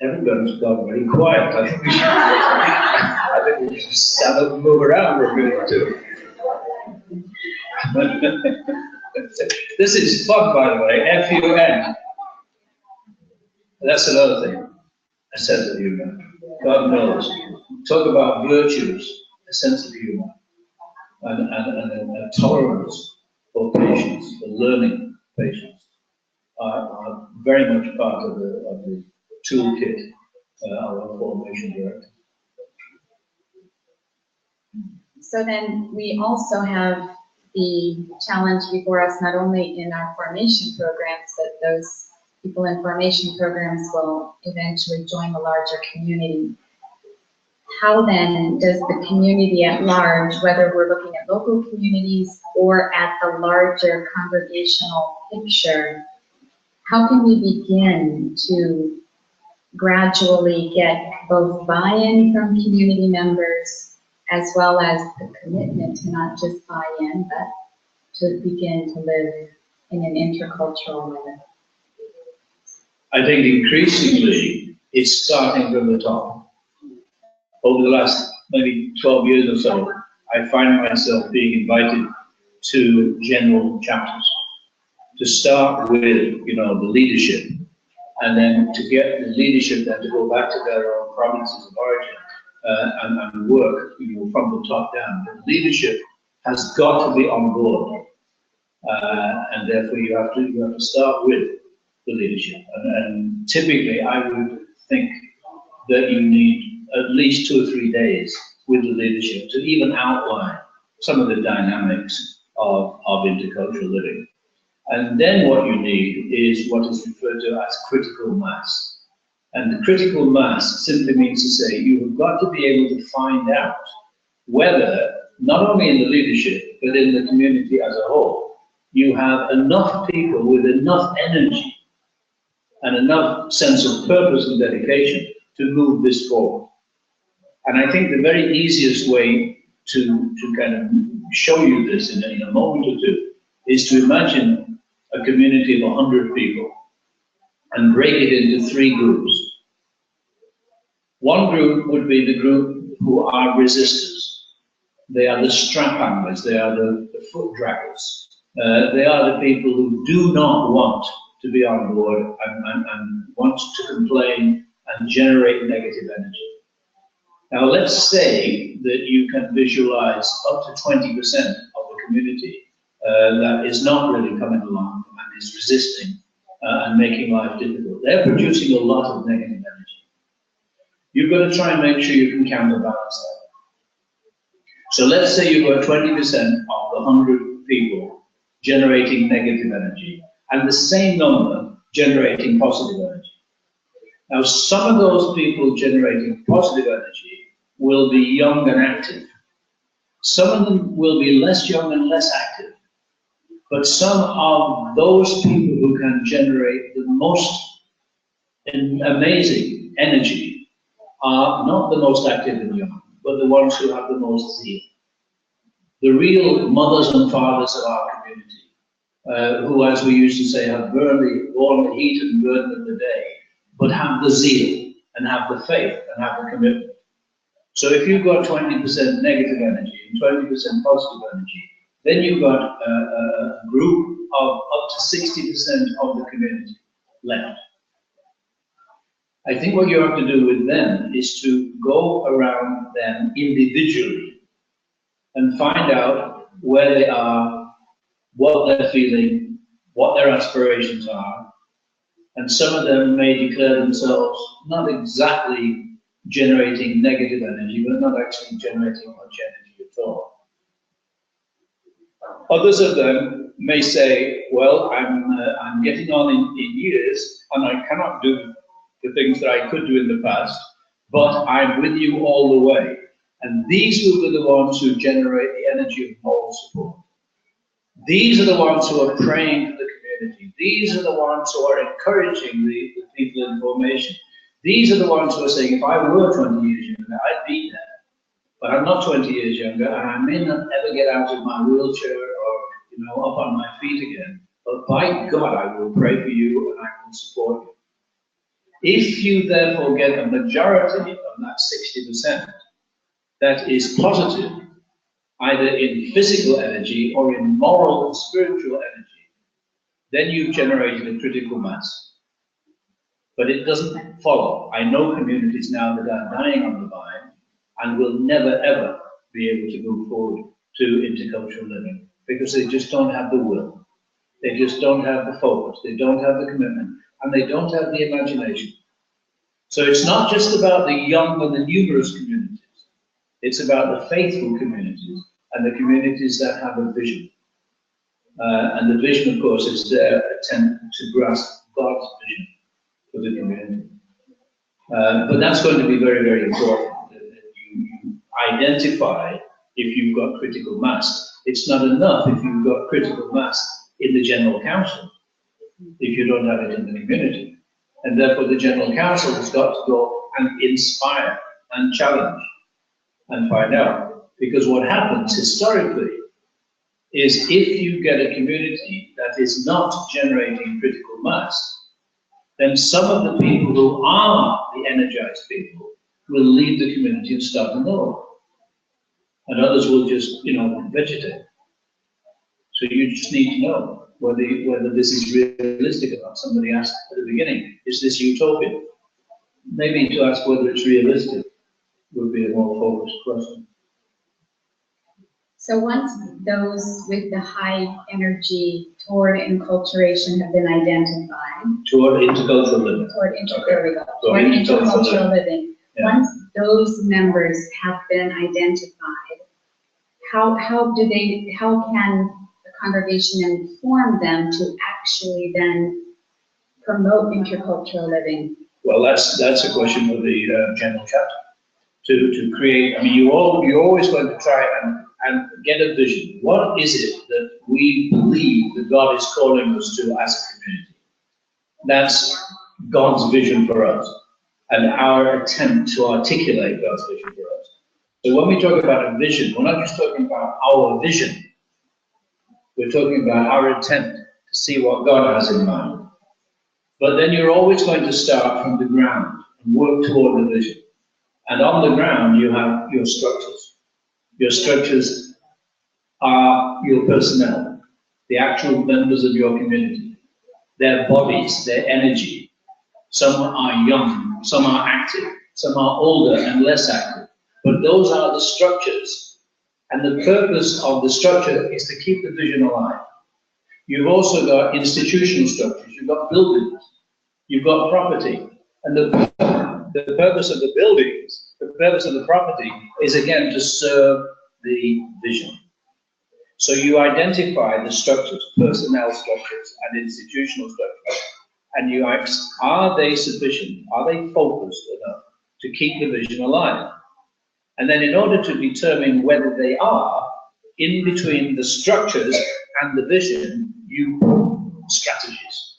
Everybody's got very quiet. I think we should stand up and move around for a minute or two. This is fun, by the way, F-U-N. That's another thing, a sense of humor. God knows. Talk about virtues, a sense of humor, and a tolerance for patience, for learning patience, are very much part of the toolkit of our formation director. So then we also have the challenge before us, not only in our formation programs, but those people in formation programs will eventually join the larger community. How then does the community at large, whether we're looking at local communities or at the larger congregational picture, how can we begin to gradually get both buy-in from community members as well as the commitment to not just buy in, but to begin to live in an intercultural way? I think increasingly it's starting from the top. Over the last maybe 12 years or so, I find myself being invited to general chapters to start with, you know, the leadership, and then to get the leadership then to go back to their own provinces of origin and work, you know, from the top down. The leadership has got to be on board, and therefore you have to start with the leadership. And typically, I would think that you need at least 2 or 3 days with the leadership to even outline some of the dynamics of intercultural living. And then what you need is what is referred to as critical mass. And the critical mass simply means to say you have got to be able to find out whether, not only in the leadership, but in the community as a whole, you have enough people with enough energy and enough sense of purpose and dedication to move this forward. And I think the very easiest way to kind of show you this in a moment or two is to imagine a community of 100 people and break it into 3 groups. One group would be the group who are resistors. They are the strap anglers, they are the foot draggers. They are the people who do not want to be on board and want to complain and generate negative energy. Now let's say that you can visualize up to 20% of the community that is not really coming along and is resisting and making life difficult. They're producing a lot of negative energy. You've got to try and make sure you can counterbalance that. So let's say you've got 20% of the 100 people generating negative energy and the same number generating positive energy. Now some of those people generating positive energy will be young and active. Some of them will be less young and less active. But some of those people who can generate the most amazing energy are not the most active and young, but the ones who have the most zeal. The real mothers and fathers of our community, who, as we used to say, have borne the heat and burden of the day, but have the zeal and have the faith and have the commitment. So if you've got 20% negative energy and 20% positive energy, then you've got a group of up to 60% of the community left. I think what you have to do with them is to go around them individually and find out where they are, what they're feeling, what their aspirations are. And some of them may declare themselves not exactly generating negative energy, but not actually generating much energy at all. Others of them may say, well, I'm getting on in years and I cannot do the things that I could do in the past, but I'm with you all the way. And these will be the ones who generate the energy of moral support. These are the ones who are praying for the community. These are the ones who are encouraging the people in formation. These are the ones who are saying, if I were 20 years younger, I'd be there. But I'm not 20 years younger, and I may not ever get out of my wheelchair or, up on my feet again. But by God, I will pray for you and I will support you. If you therefore get a majority of that 60% that is positive, either in physical energy or in moral and spiritual energy, then you've generated a critical mass. But it doesn't follow. I know communities now that are dying on the vine and will never ever be able to move forward to intercultural living because they just don't have the will. They just don't have the focus. They don't have the commitment, and they don't have the imagination. So it's not just about the young and the numerous communities. It's about the faithful communities and the communities that have a vision. And the vision, of course, is their attempt to grasp God's vision for the community. But that's going to be very, very important, that you identify if you've got critical mass. It's not enough if you've got critical mass in the General Council, if you don't have it in the community. And therefore the General Council has got to go and inspire and challenge and find out. Because what happens historically is if you get a community that is not generating critical mass, then some of the people who are the energized people will leave the community and start another. And others will just, vegetate. So you just need to know whether this is realistic or not. Somebody asked at the beginning, is this utopia? Maybe to ask whether it's realistic would be a more focused question. So once those with the high energy toward enculturation have been identified. Toward intercultural living. Toward intercultural living. Yeah. Once those members have been identified, how can the congregation inform them to actually then promote intercultural living? Well, that's a question for the general chapter. To create, you're always going to try and get a vision. What is it that we believe that God is calling us to as a community? That's God's vision for us and our attempt to articulate God's vision for us. So when we talk about a vision, we're not just talking about our vision. We're talking about our attempt to see what God has in mind. But then you're always going to start from the ground and work toward the vision. And on the ground, you have your structures. Your structures are your personnel, the actual members of your community, their bodies, their energy. Some are young, some are active, some are older and less active. But those are the structures. And the purpose of the structure is to keep the vision alive. You've also got institutional structures. You've got buildings. You've got property. And the purpose of the buildings, the purpose of the property is again to serve the vision. So you identify the structures, personnel structures and institutional structures, and you ask, are they sufficient? Are they focused enough to keep the vision alive? And then in order to determine whether they are, in between the structures and the vision, you put strategies.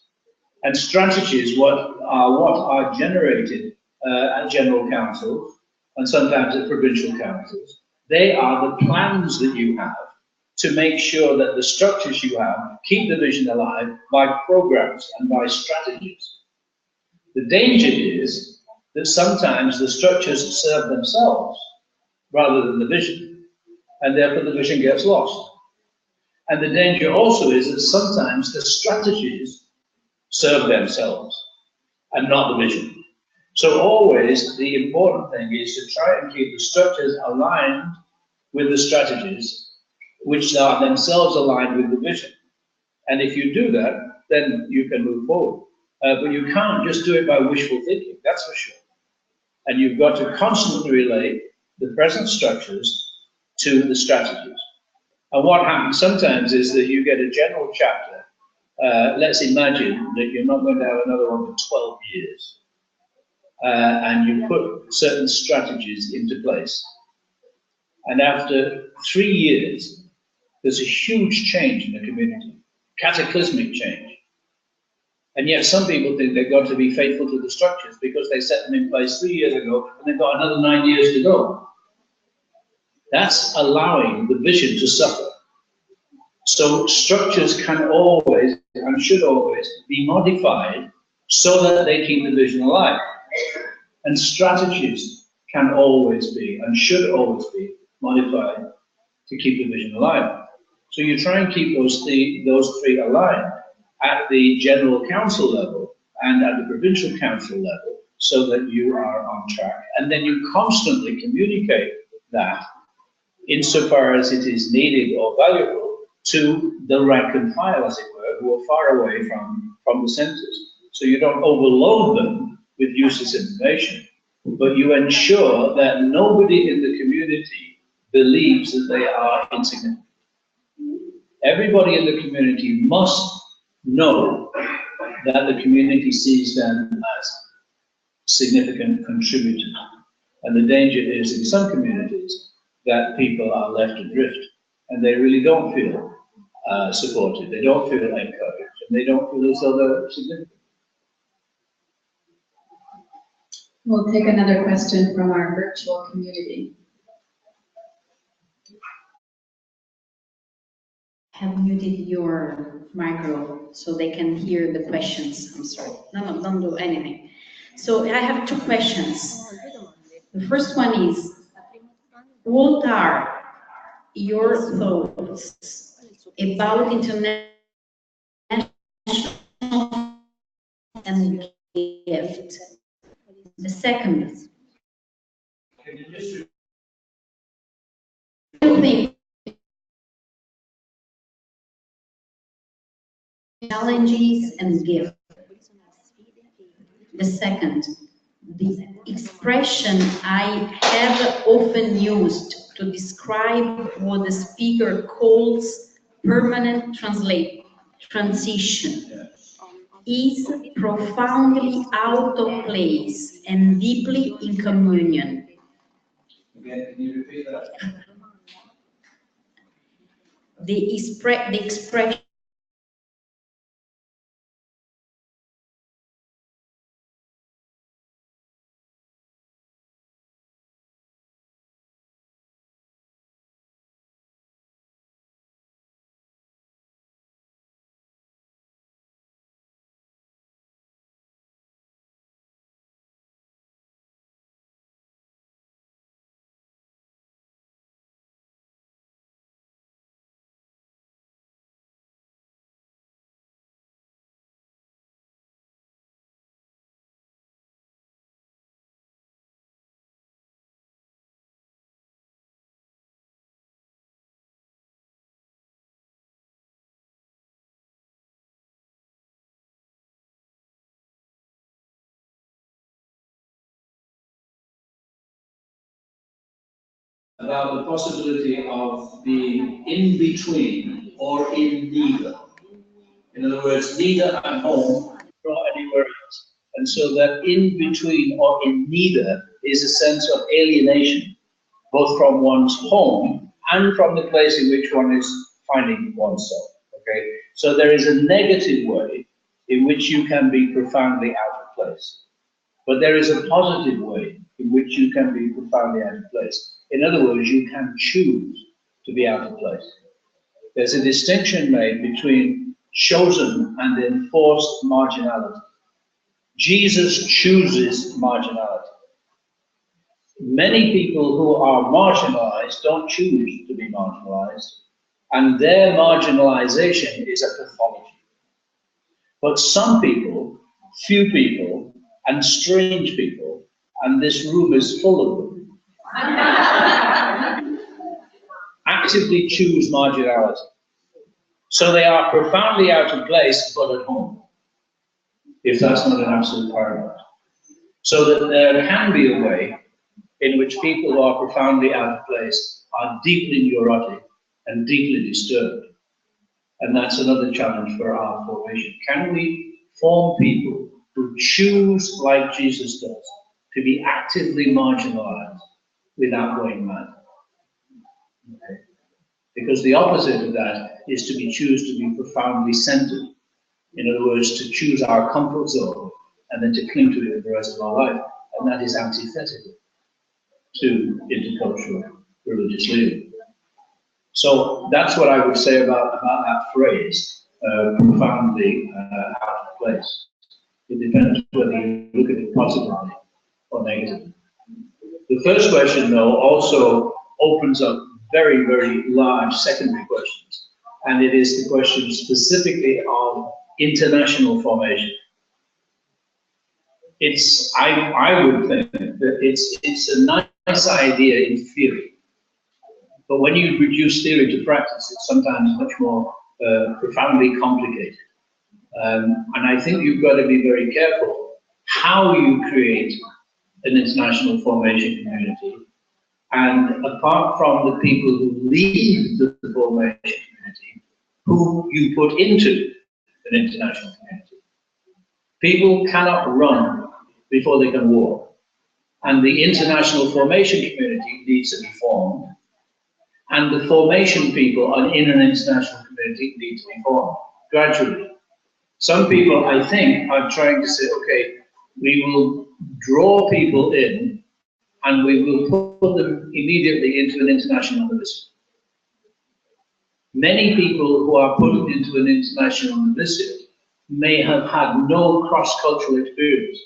And strategies what are generated at general councils and sometimes at provincial councils. They are the plans that you have to make sure that the structures you have keep the vision alive by programs and by strategies. The danger is that sometimes the structures serve themselves rather than the vision, and therefore the vision gets lost. And the danger also is that sometimes the strategies serve themselves and not the vision. So always the important thing is to try and keep the structures aligned with the strategies, which are themselves aligned with the vision. And if you do that, then you can move forward. But you can't just do it by wishful thinking, that's for sure. And you've got to constantly relate the present structures to the strategies. And what happens sometimes is that you get a general chapter. Let's imagine that you're not going to have another one for 12 years. And you put certain strategies into place. And after 3 years, there's a huge change in the community, cataclysmic change. And yet some people think they've got to be faithful to the structures because they set them in place 3 years ago and they've got another 9 years to go. That's allowing the vision to suffer. So structures can always and should always be modified so that they keep the vision alive. And strategies can always be and should always be modified to keep the vision alive. So you try and keep those three aligned at the general council level and at the provincial council level so that you are on track. And then you constantly communicate that insofar as it is needed or valuable to the rank and file, as it were, who are far away from the centres. So you don't overload them with useless information, but you ensure that nobody in the community believes that they are insignificant. Everybody in the community must know that the community sees them as significant contributors. And the danger is in some communities that people are left adrift and they really don't feel supported, they don't feel encouraged, and they don't feel as though they're significant. We'll take another question from our virtual community. Have muted your micro so they can hear the questions. I'm sorry. No, don't do anything. So I have two questions. The first one is, what are your thoughts about international and gift? The second, do you think challenges and gift? The second, the expression I have often used to describe what the speaker calls permanent transition is profoundly out of place and deeply in communion. Again, can you repeat that? The expression about the possibility of being in between or in neither. In other words, neither at home nor anywhere else. And so that in between or in neither is a sense of alienation, both from one's home and from the place in which one is finding oneself. Okay? So there is a negative way in which you can be profoundly out of place. But there is a positive way in which you can be profoundly out of place. In other words, you can choose to be out of place. There's a distinction made between chosen and enforced marginality. Jesus chooses marginality. Many people who are marginalized don't choose to be marginalized, and their marginalization is a pathology. But some people, few people, and strange people, and this room is full of them, actively choose marginality. So they are profoundly out of place, but at home, if that's not an absolute paradox. So that there can be a way in which people who are profoundly out of place are deeply neurotic and deeply disturbed. And that's another challenge for our formation. Can we form people who choose, like Jesus does, to be actively marginalized without going mad? Okay. Because the opposite of that is to choose to be profoundly centered In other words, to choose our comfort zone and then to cling to it for the rest of our life. And that is antithetical to intercultural religious living. So that's what I would say about that phrase, profoundly out of place. It depends whether you look at it positively or negatively. The first question, though, also opens up very, very large secondary questions. And it is the question specifically of international formation. I would think that it's a nice idea in theory. But when you reduce theory to practice, it's sometimes much more profoundly complicated. And I think you've got to be very careful how you create an international formation community. And apart from the people who lead the formation community, who you put into an international community. People cannot run before they can walk. And the international formation community needs to be formed. And the formation people in an international community need to be formed gradually. Some people, I think, are trying to say, okay, we will draw people in and we will put them immediately into an international novitiate. Many people who are put into an international novitiate may have had no cross-cultural experience.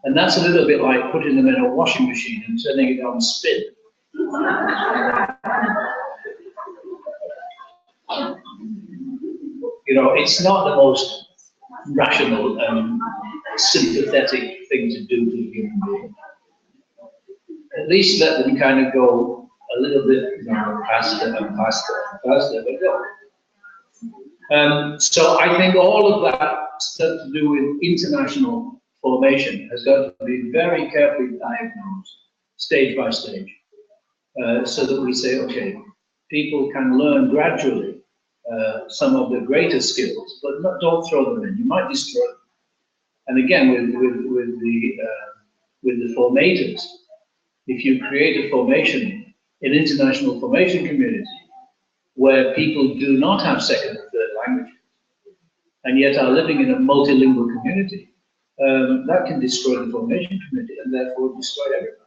And that's a little bit like putting them in a washing machine and turning it on spin. You know, it's not the most rational and sympathetic thing to do to a human being. At least let them kind of go a little bit, you know, faster and faster and faster, but go. So I think all of that stuff to do with international formation has got to be very carefully diagnosed, stage by stage, so that we say, okay, people can learn gradually some of the greater skills, but don't throw them in. You might destroy them. And again, with the formators, if you create a formation, an international formation community, where people do not have second or third languages, and yet are living in a multilingual community, that can destroy the formation community and therefore destroy everything.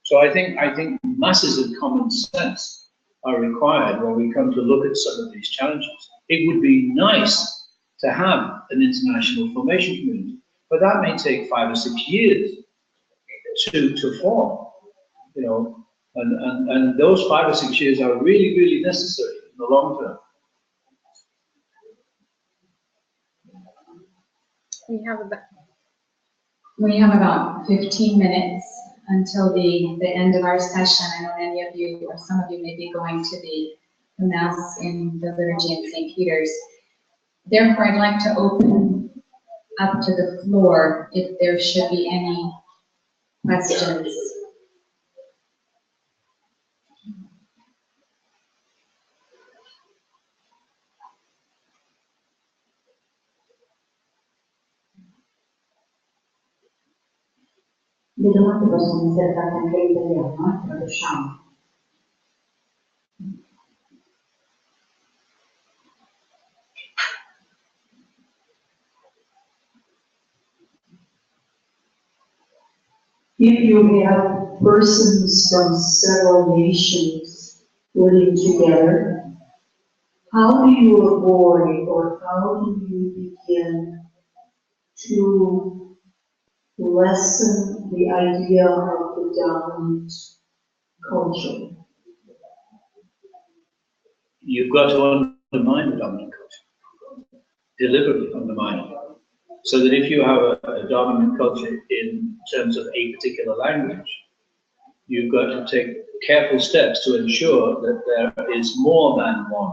So I think masses of common sense are required when we come to look at some of these challenges. It would be nice to have an international formation community, but that may take 5 or 6 years to form, you know, and those 5 or 6 years are really, really necessary in the long term. We have about 15 minutes until the end of our session. I know many of you, or some of you, may be going to the Mass in the liturgy in St. Peter's. Therefore, I'd like to open up to the floor if there should be any questions. Le domande possono essere fatte anche in italiano, traduciamo. If you have persons from several nations living together, how do you avoid or how do you begin to lessen the idea of the dominant culture? You've got to undermine the dominant culture, deliberately undermine it. So that if you have a dominant culture in terms of a particular language, you've got to take careful steps to ensure that there is more than one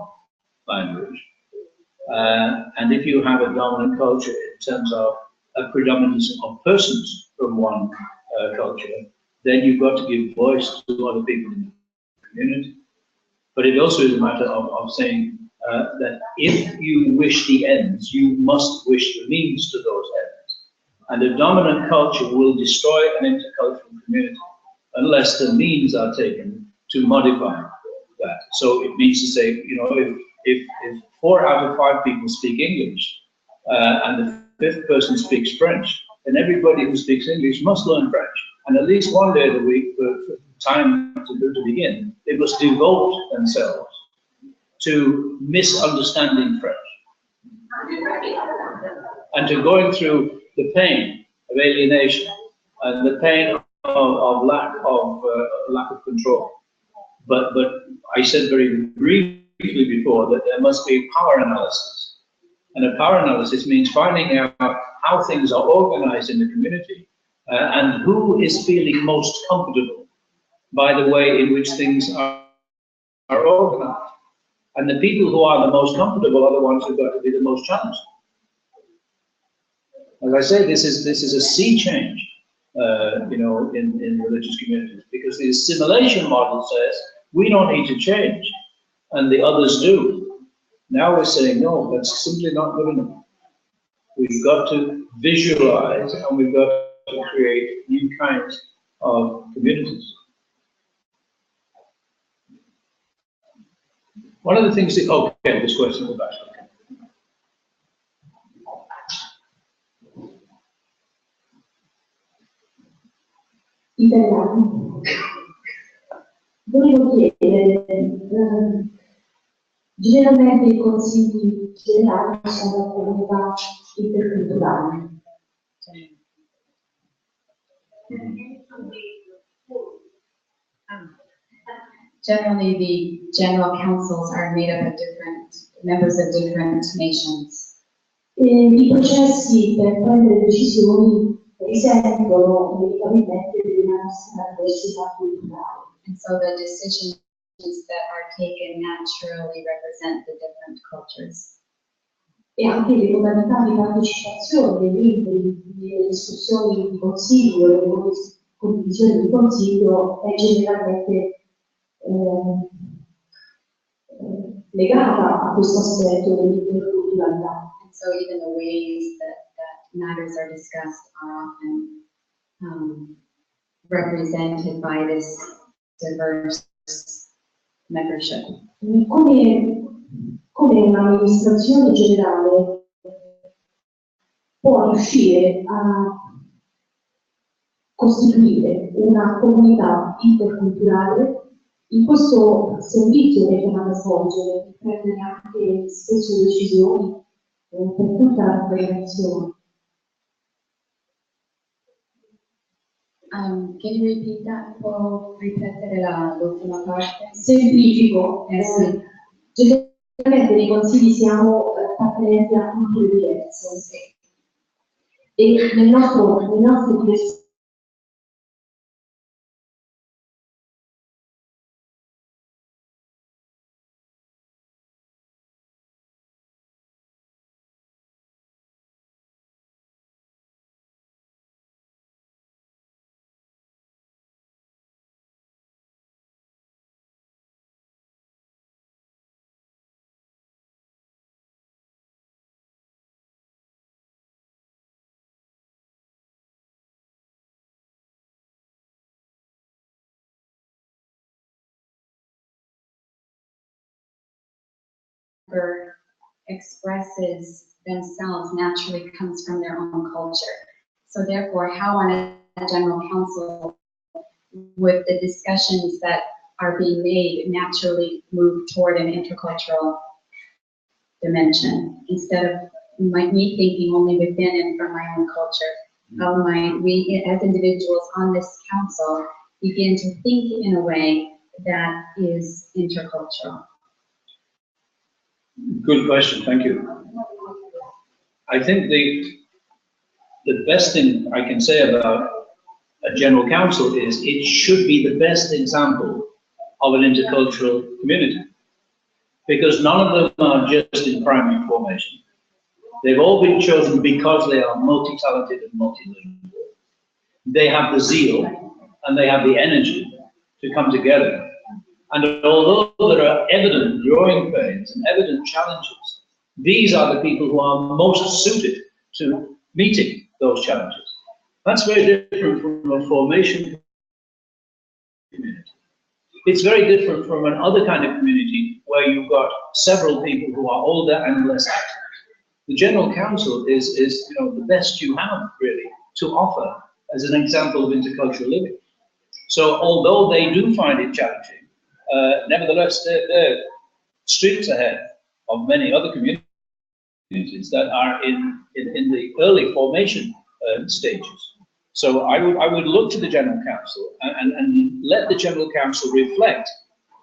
language. And if you have a dominant culture in terms of a predominance of persons from one culture, then you've got to give voice to other people in the community. But it also is a matter of saying that if you wish the ends, you must wish the means to those ends. And the dominant culture will destroy an intercultural community unless the means are taken to modify that. So it means to say, you know, if 4 out of 5 people speak English and the 5th person speaks French, then everybody who speaks English must learn French. And at least 1 day of the week, for time to begin, they must devote themselves to misunderstanding French and to going through the pain of alienation and the pain of lack of control. But I said very briefly before that there must be a power analysis, and a power analysis means finding out how things are organized in the community and who is feeling most comfortable by the way in which things are organized. And the people who are the most comfortable are the ones who've got to be the most challenged. As I say, this is a sea change, you know, in religious communities, because the assimilation model says we don't need to change, and the others do. Now we're saying no, that's simply not good enough. We've got to visualize, and we've got to create new kinds of communities. One of the things that, okay, this question at the back. Italiano. Volevo chiedere, generalmente i consigli generali sono comunità interculturali. Generally, the general councils are made up of different members of different nations. I processi per prendere decisioni risentono inevitabilmente della nostra diversità culturale. And so the decisions that are taken naturally represent the different cultures. E anche le modalità di partecipazione dei membri delle discussioni di consiglio, delle condivisioni di consiglio è generalmente legata a questo aspetto dell'interculturalità. And so even the ways that matters are discussed are often represented by this diverse membership. Come un'amministrazione generale può riuscire a costituire una comunità interculturale in questo servizio che è chiamato a svolgere, di prendere anche spesso decisioni per tutta la cooperazione. Can you repeat that? Può ripetere l'ultima parte? Semplifico. Sì. Generalmente nei consigli siamo appartenenti a culture diverse. Sì. E nel nostro expresses themselves naturally comes from their own culture. So therefore, how on a general council would the discussions that are being made naturally move toward an intercultural dimension instead of me thinking only within and from my own culture? How might we as individuals on this council begin to think in a way that is intercultural? Good question, thank you. I think the best thing I can say about a general council is it should be the best example of an intercultural community, because none of them are just in primary formation. They've all been chosen because they are multi-talented and multilingual. They have the zeal and they have the energy to come together. And although there are evident growing pains and evident challenges, these are the people who are most suited to meeting those challenges. That's very different from a formation community. It's very different from another kind of community where you've got several people who are older and less active. The General Council is the best you have, really, to offer as an example of intercultural living. So although they do find it challenging, nevertheless, they're streets ahead of many other communities that are in the early formation stages. So I would look to the General Council and let the General Council reflect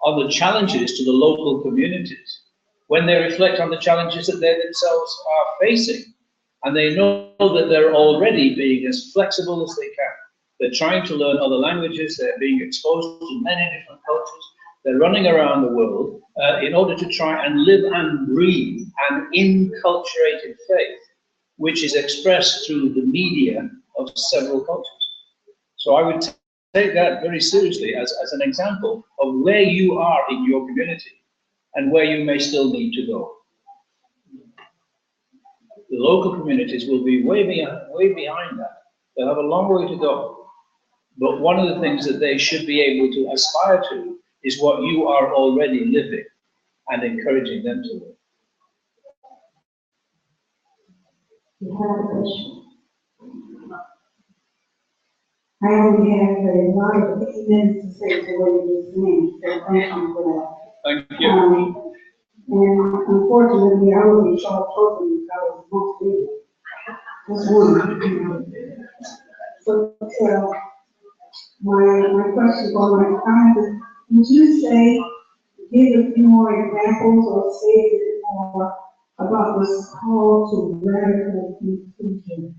on the challenges to the local communities when they reflect on the challenges that they themselves are facing. And they know that they're already being as flexible as they can. They're trying to learn other languages, they're being exposed to many different cultures, they're running around the world in order to try and live and breathe an inculturated faith, which is expressed through the media of several cultures. So I would take that very seriously as an example of where you are in your community and where you may still need to go. The local communities will be way behind that. They'll have a long way to go. But one of the things that they should be able to aspire to is what you are already living and encouraging them to live. You have a question? I only have a lot of minutes to say to what you were saying, so thank you for that. Thank you. And unfortunately, I was in short program, I was most busy. Just one. So, my question or my comment is, would you say, give a few more examples or say a bit more about this call to radical inclusion?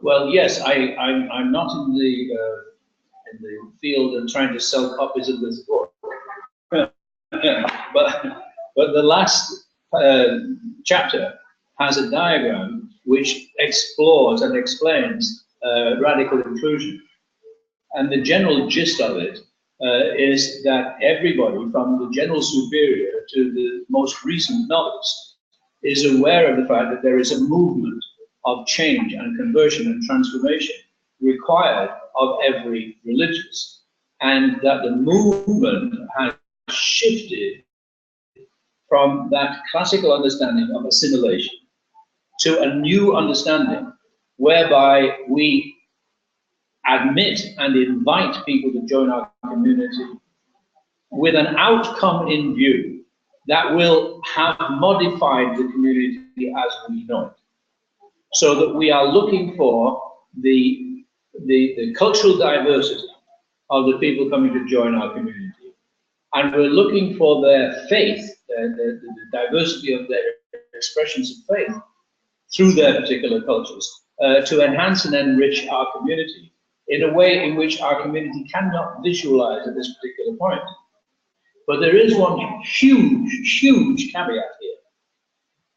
Well, yes, I'm not in the field and trying to sell copies of this book, but the last chapter has a diagram which explores and explains radical inclusion, and the general gist of it is that everybody, from the general superior to the most recent novice, is aware of the fact that there is a movement of change and conversion and transformation required of every religious, and that the movement has shifted from that classical understanding of assimilation to a new understanding whereby we admit and invite people to join our community with an outcome in view that will have modified the community as we know it. So that we are looking for the cultural diversity of the people coming to join our community. And we're looking for their faith, the diversity of their expressions of faith through their particular cultures to enhance and enrich our community in a way in which our community cannot visualize at this particular point. But there is one huge caveat here.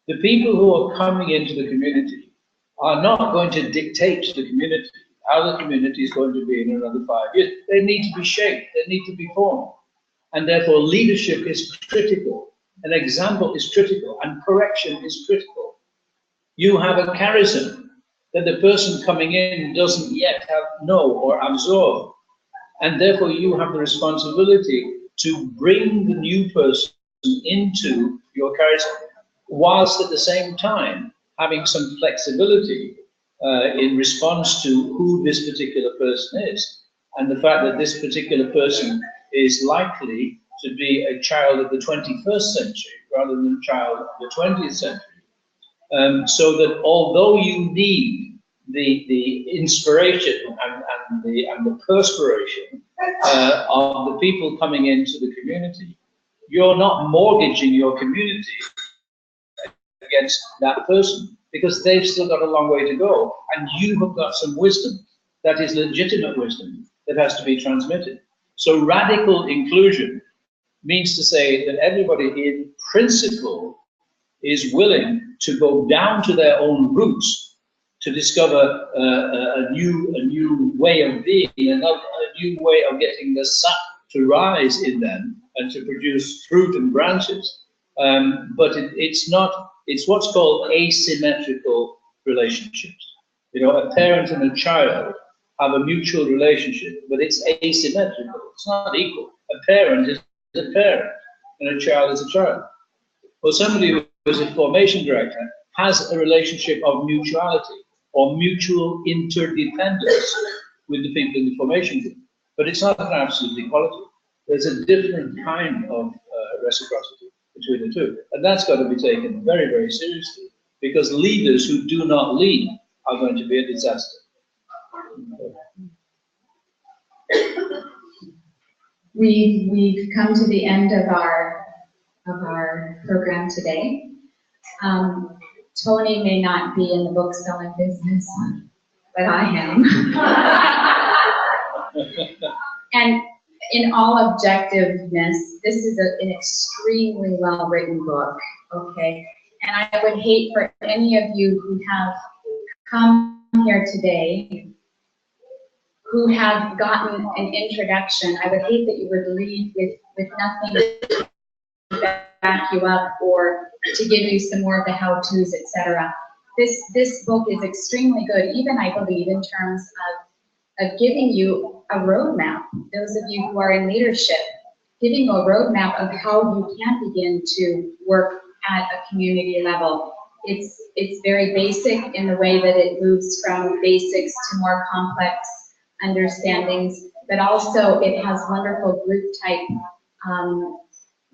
The people who are coming into the community are not going to dictate to the community how the community is going to be in another 5 years. They need to be shaped, they need to be formed. And therefore leadership is critical, an example is critical, and correction is critical. You have a charism that the person coming in doesn't yet know or absorb. And therefore you have the responsibility to bring the new person into your charism, whilst at the same time having some flexibility in response to who this particular person is, and the fact that this particular person is likely to be a child of the 21st century rather than a child of the 20th century. So that although you need the inspiration and the perspiration of the people coming into the community, you're not mortgaging your community against that person, because they've still got a long way to go, and you have got some wisdom that is legitimate wisdom that has to be transmitted. So radical inclusion means to say that everybody in principle is willing to go down to their own roots to discover a new way of being, a new way of getting the sap to rise in them and to produce fruit and branches. But it's what's called asymmetrical relationships. You know, a parent and a child have a mutual relationship, but it's asymmetrical. It's not equal. A parent is a parent, and a child is a child. Well, somebody who is a formation director has a relationship of mutuality or mutual interdependence with the people in the formation group. But it's not an absolute equality. There's a different kind of reciprocity between the two. And that's got to be taken very, very seriously, because leaders who do not lead are going to be a disaster. We've come to the end of our program today. Tony may not be in the book selling business, but I am. And in all objectiveness, this is an extremely well-written book, okay? And I would hate for any of you who have come here today, who have gotten an introduction, I would hate that you would leave with nothing to back you up or to give you some more of the how-tos, etc. This book is extremely good, even I believe in terms of giving you a roadmap. Those of you who are in leadership, giving you a roadmap of how you can begin to work at a community level. It's very basic in the way that it moves from basics to more complex understandings, but also it has wonderful group type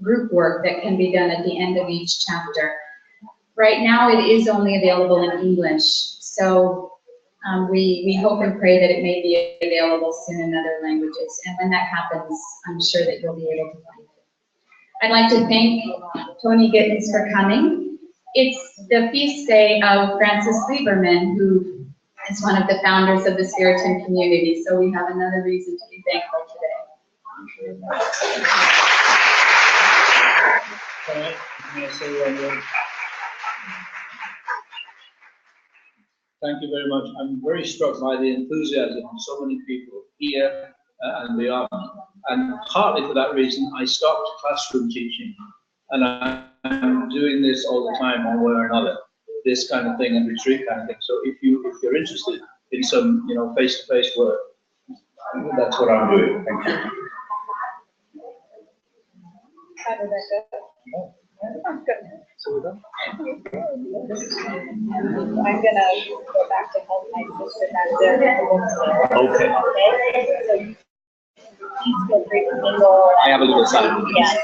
group work that can be done at the end of each chapter. Right now it is only available in English, so we hope and pray that it may be available soon in other languages, and when that happens, I'm sure that you'll be able to find it. I'd like to thank Tony Gittins for coming. It's the feast day of Francis Lieberman, who is one of the founders of the Spiritan community, so we have another reason to be thankful today. May I say one word? Thank you very much. I'm very struck by the enthusiasm of so many people here and beyond. And partly for that reason, I stopped classroom teaching. And I'm doing this all the time, one way or another, this kind of thing and retreat kind of thing. So if you're interested in some, face-to-face work, that's what I'm doing. Thank you. How did that go? Oh, good. So we're done? I'm gonna go back to help my sister back there. Okay. Okay, so please feel free to mingle. I have a little side. Yes.